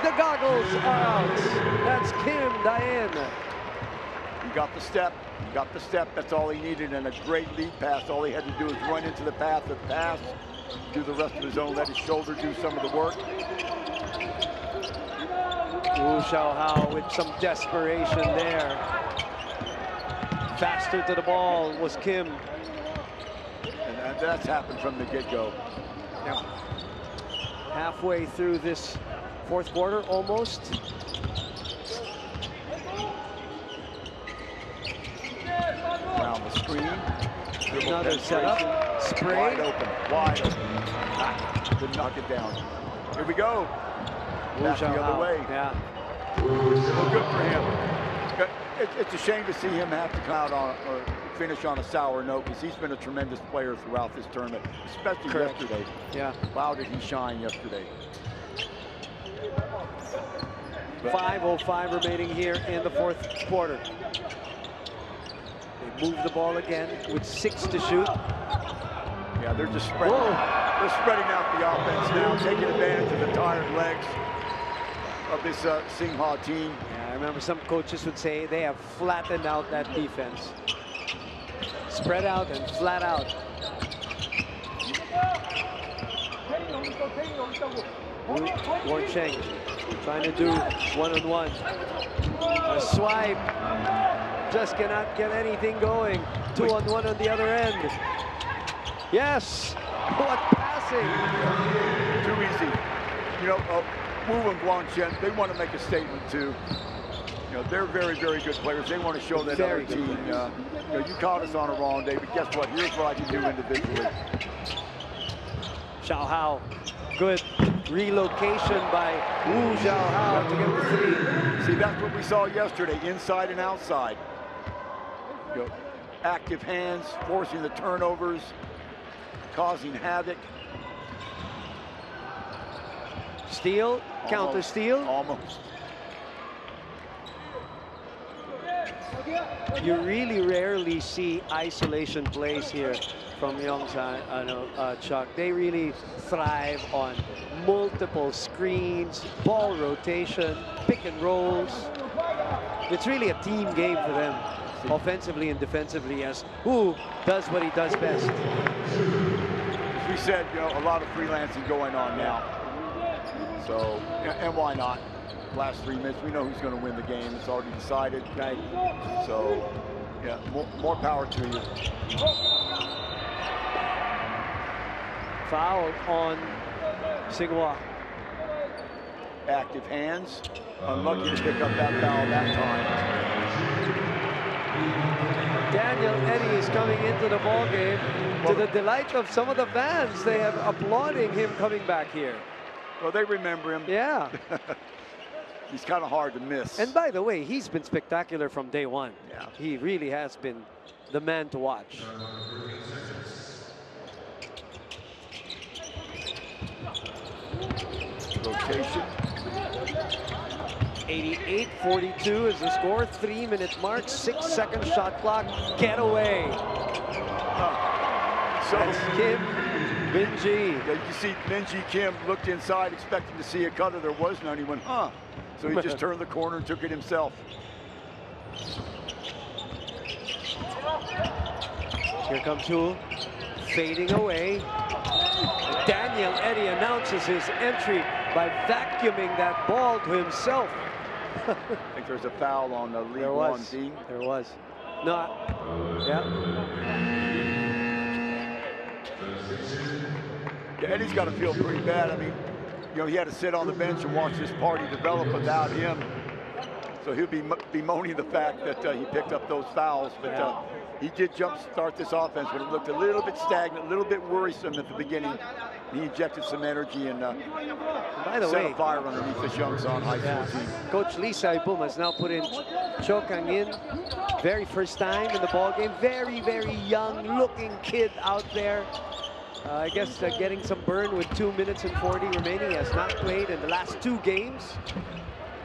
The goggles are out. That's Kim Diane.
He got the step. He got the step. That's all he needed. And a great lead pass. All he had to do was run into the path of the pass, do the rest of his own, let his shoulder do some of the work.
Wu Xiaohao with some desperation there. Faster to the ball was Kim.
And that's happened from the get-go.
Yeah. Halfway through this fourth quarter, almost.
Around the screen.
Another setup. Spray.
Wide open. Wide open. Couldn't knock it down. Here we go. Back the other way.
Yeah.
Well, good for him. It's a shame to see him have to come out on or finish on a sour note, because he's been a tremendous player throughout this tournament, especially yesterday.
Yeah.
Wow, did he shine yesterday.
5:05 remaining here in the fourth quarter. They move the ball again with 6 to shoot.
Yeah, they're just spreading. They're spreading out the offense now, taking advantage of the tired legs of this Tsinghua team.
Yeah, I remember some coaches would say they have flattened out that defense. Spread out and flat out. Ward Cheng trying to do one-on-one. A swipe. Just cannot get anything going. 2-on-1 on the other end. Yes. What passing.
Too easy. You know, Wu and Guangchen, they want to make a statement too. You know, they're very, very good players. They want to show that other team, you know, you caught us on a wrong day, but guess what? Here's what I can do individually.
Xiaohao, good relocation by Wu Xiaohao to get the 3.
See, that's what we saw yesterday, inside and outside. You know, active hands, forcing the turnovers, causing havoc.
Steal, counter steal.
Almost.
You really rarely see isolation plays here from Chuck. They really thrive on multiple screens, ball rotation, pick and rolls. It's really a team game for them, offensively and defensively, as Wu does what he does best.
As we said, you know, a lot of freelancing going on now. So, and why not? Last 3 minutes, we know who's going to win the game. It's already decided.
Right.
So, yeah, more power to you.
Foul on Tsinghua.
Active hands. Unlucky to pick up that foul that time.
Daniel Eddy is coming into the ball game to the delight of some of the fans. They are applauding him coming back here.
Well, they remember him.
Yeah.
He's kind of hard to miss.
And by the way, he's been spectacular from day one.
Yeah.
He really has been the man to watch.
Rotation.
88-42 is the score. 3-minute mark, 6-second shot clock. Get away.
So
that's Kim Minji.
Yeah, you see Minji Kim looked inside expecting to see a cutter. There was none. He went, huh. So he just turned the corner and took it himself.
Here comes Wu, fading away. Daniel Eddy announces his entry by vacuuming that ball to himself.
I think there's a foul on the lead one team.
There was. No. Yeah.
Yeah, Eddie's got to feel pretty bad. I mean, you know, he had to sit on the bench and watch this party develop without him. So he'll be bemoaning the fact that he picked up those fouls. But he did jump start this offense, but it looked a little bit stagnant, a little bit worrisome at the beginning. He injected some energy and
by the
set
way,
a fire underneath this Yongsan High School team.
Coach Lee Saibum has now put in Cho Kang-in, very first time in the ball game. Very, very young-looking kid out there. I guess getting some burn with 2 minutes and 40 remaining. He has not played in the last 2 games.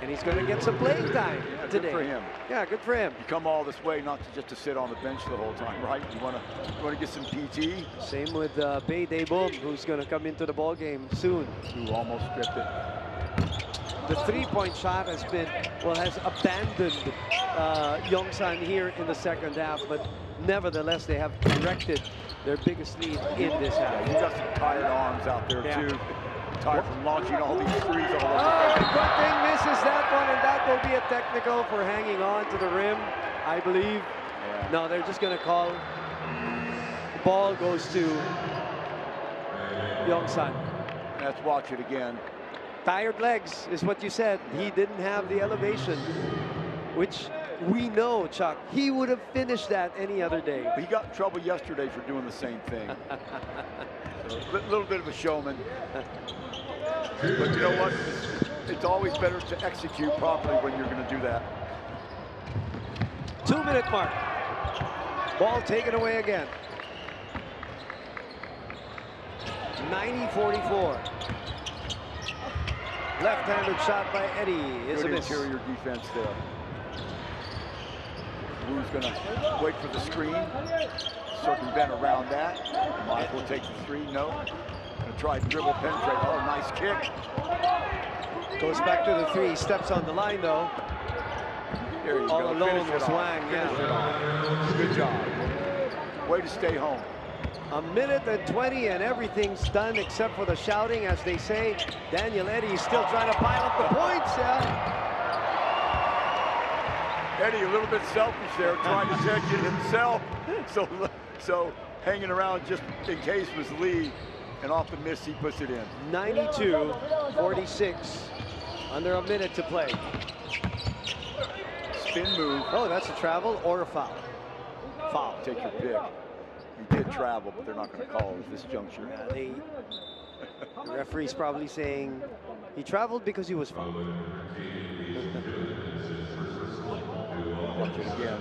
And he's going to get some playing time today.
Good for him.
Yeah, good for him.
You come all this way not just to sit on the bench the whole time, right? You want to get some PT.
Same with Bae Dae-bum, who's going to come into the ball game soon.
Who almost stripped it.
The 3-point shot has abandoned Yongsan here in the second half, but nevertheless they have corrected their biggest lead in this half.
Yeah, you got some tired arms out there too. Tired from launching all these threes all over.
Oh, and good thing misses that one, and that will be a technical for hanging on to the rim, I believe.
Yeah.
No, they're just going to call. The ball goes to Yongsan.
Let's watch it again.
Tired legs is what you said. He didn't have the elevation, which we know, Chuck, he would have finished that any other day.
He got in trouble yesterday for doing the same thing. So, a little bit of a showman. But you know what? It's always better to execute properly when you're going to do that.
2-minute mark. Ball taken away again. 90-44. Left-handed shot by Eddie is a
Good
miss.
interior defense there. Wu's going to wait for the screen, circumvent around that. Mike will take the 3. No. Going to try to dribble, penetrate. Oh, nice kick.
Goes back to the 3. Steps on the line though.
There you
All
go.
alone
Finish
was
it off.
Wang.
Finish it off. Good job. Way to stay home.
1:20 and everything's done except for the shouting, as they say. Daniel Eddy is still trying to pile up the points.
Eddie, a little bit selfish there, trying to check it himself. So hanging around just in case was Lee, and off the miss he puts it in.
92-46. Under a minute to play.
Spin move.
Oh, that's a travel or a foul. Foul.
Take your pick. He did travel, but they're not going to call at this juncture.
Yeah, the referee's probably saying he traveled because he was fouled.
Watch it again.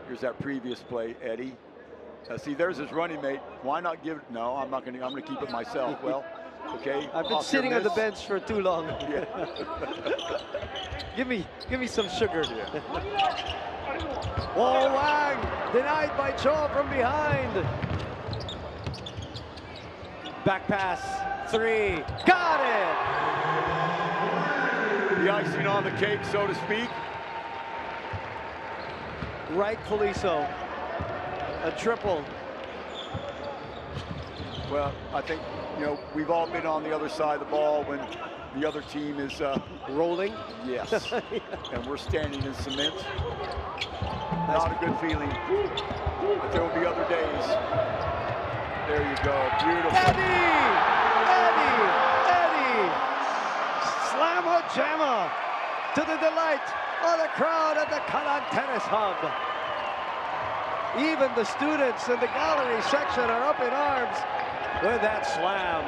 Here's that previous play, Eddie. See, there's his running mate. Why not give it? No, I'm not going to. I'm going to keep it myself. Well, okay.
I've been sitting on the bench for too long.
Yeah.
give me some sugar. Yeah. Oh, Wang denied by Cho from behind. Back pass, 3, got it.
The icing on the cake, so to speak.
Rightfully so. A triple.
Well, I think, you know, we've all been on the other side of the ball when the other team is
rolling.
Yes. And we're standing in cement. Not a good feeling. But there will be other days. There you go. Beautiful.
Eddie! Slammer jammer to the delight of the crowd at the Kalang Tennis Hub. Even the students in the gallery section are up in arms with that slam.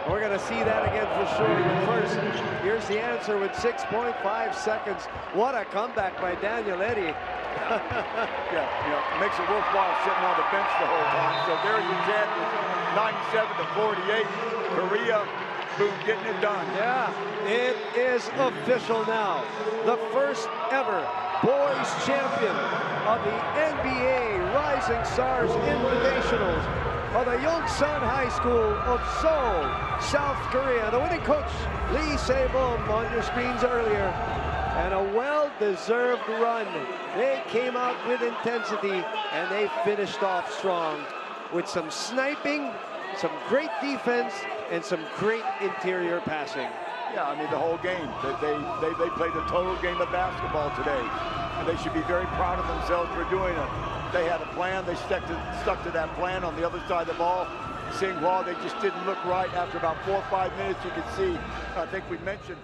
We're going to see that again for sure. But first, here's the answer with 6.5 seconds. What a comeback by Daniel Eddy.
Yeah, you know, makes it worthwhile sitting on the bench the whole time. So there's your champions, 97-48. Korea, boom, getting it done.
Yeah, it is official now. The first ever boys champion of the NBA Rising Stars Invitationals of the Yongsan High School of Seoul, South Korea. The winning coach, Lee Se-bum, on your screens earlier. And a well-deserved run. They came out with intensity, and they finished off strong with some sniping, some great defense, and some great interior passing.
Yeah, I mean, the whole game. They played a total game of basketball today. And they should be very proud of themselves for doing it. They had a plan. They stuck to that plan on the other side of the ball. Tsinghua, they just didn't look right. After about 4 or 5 minutes, you could see, I think we mentioned,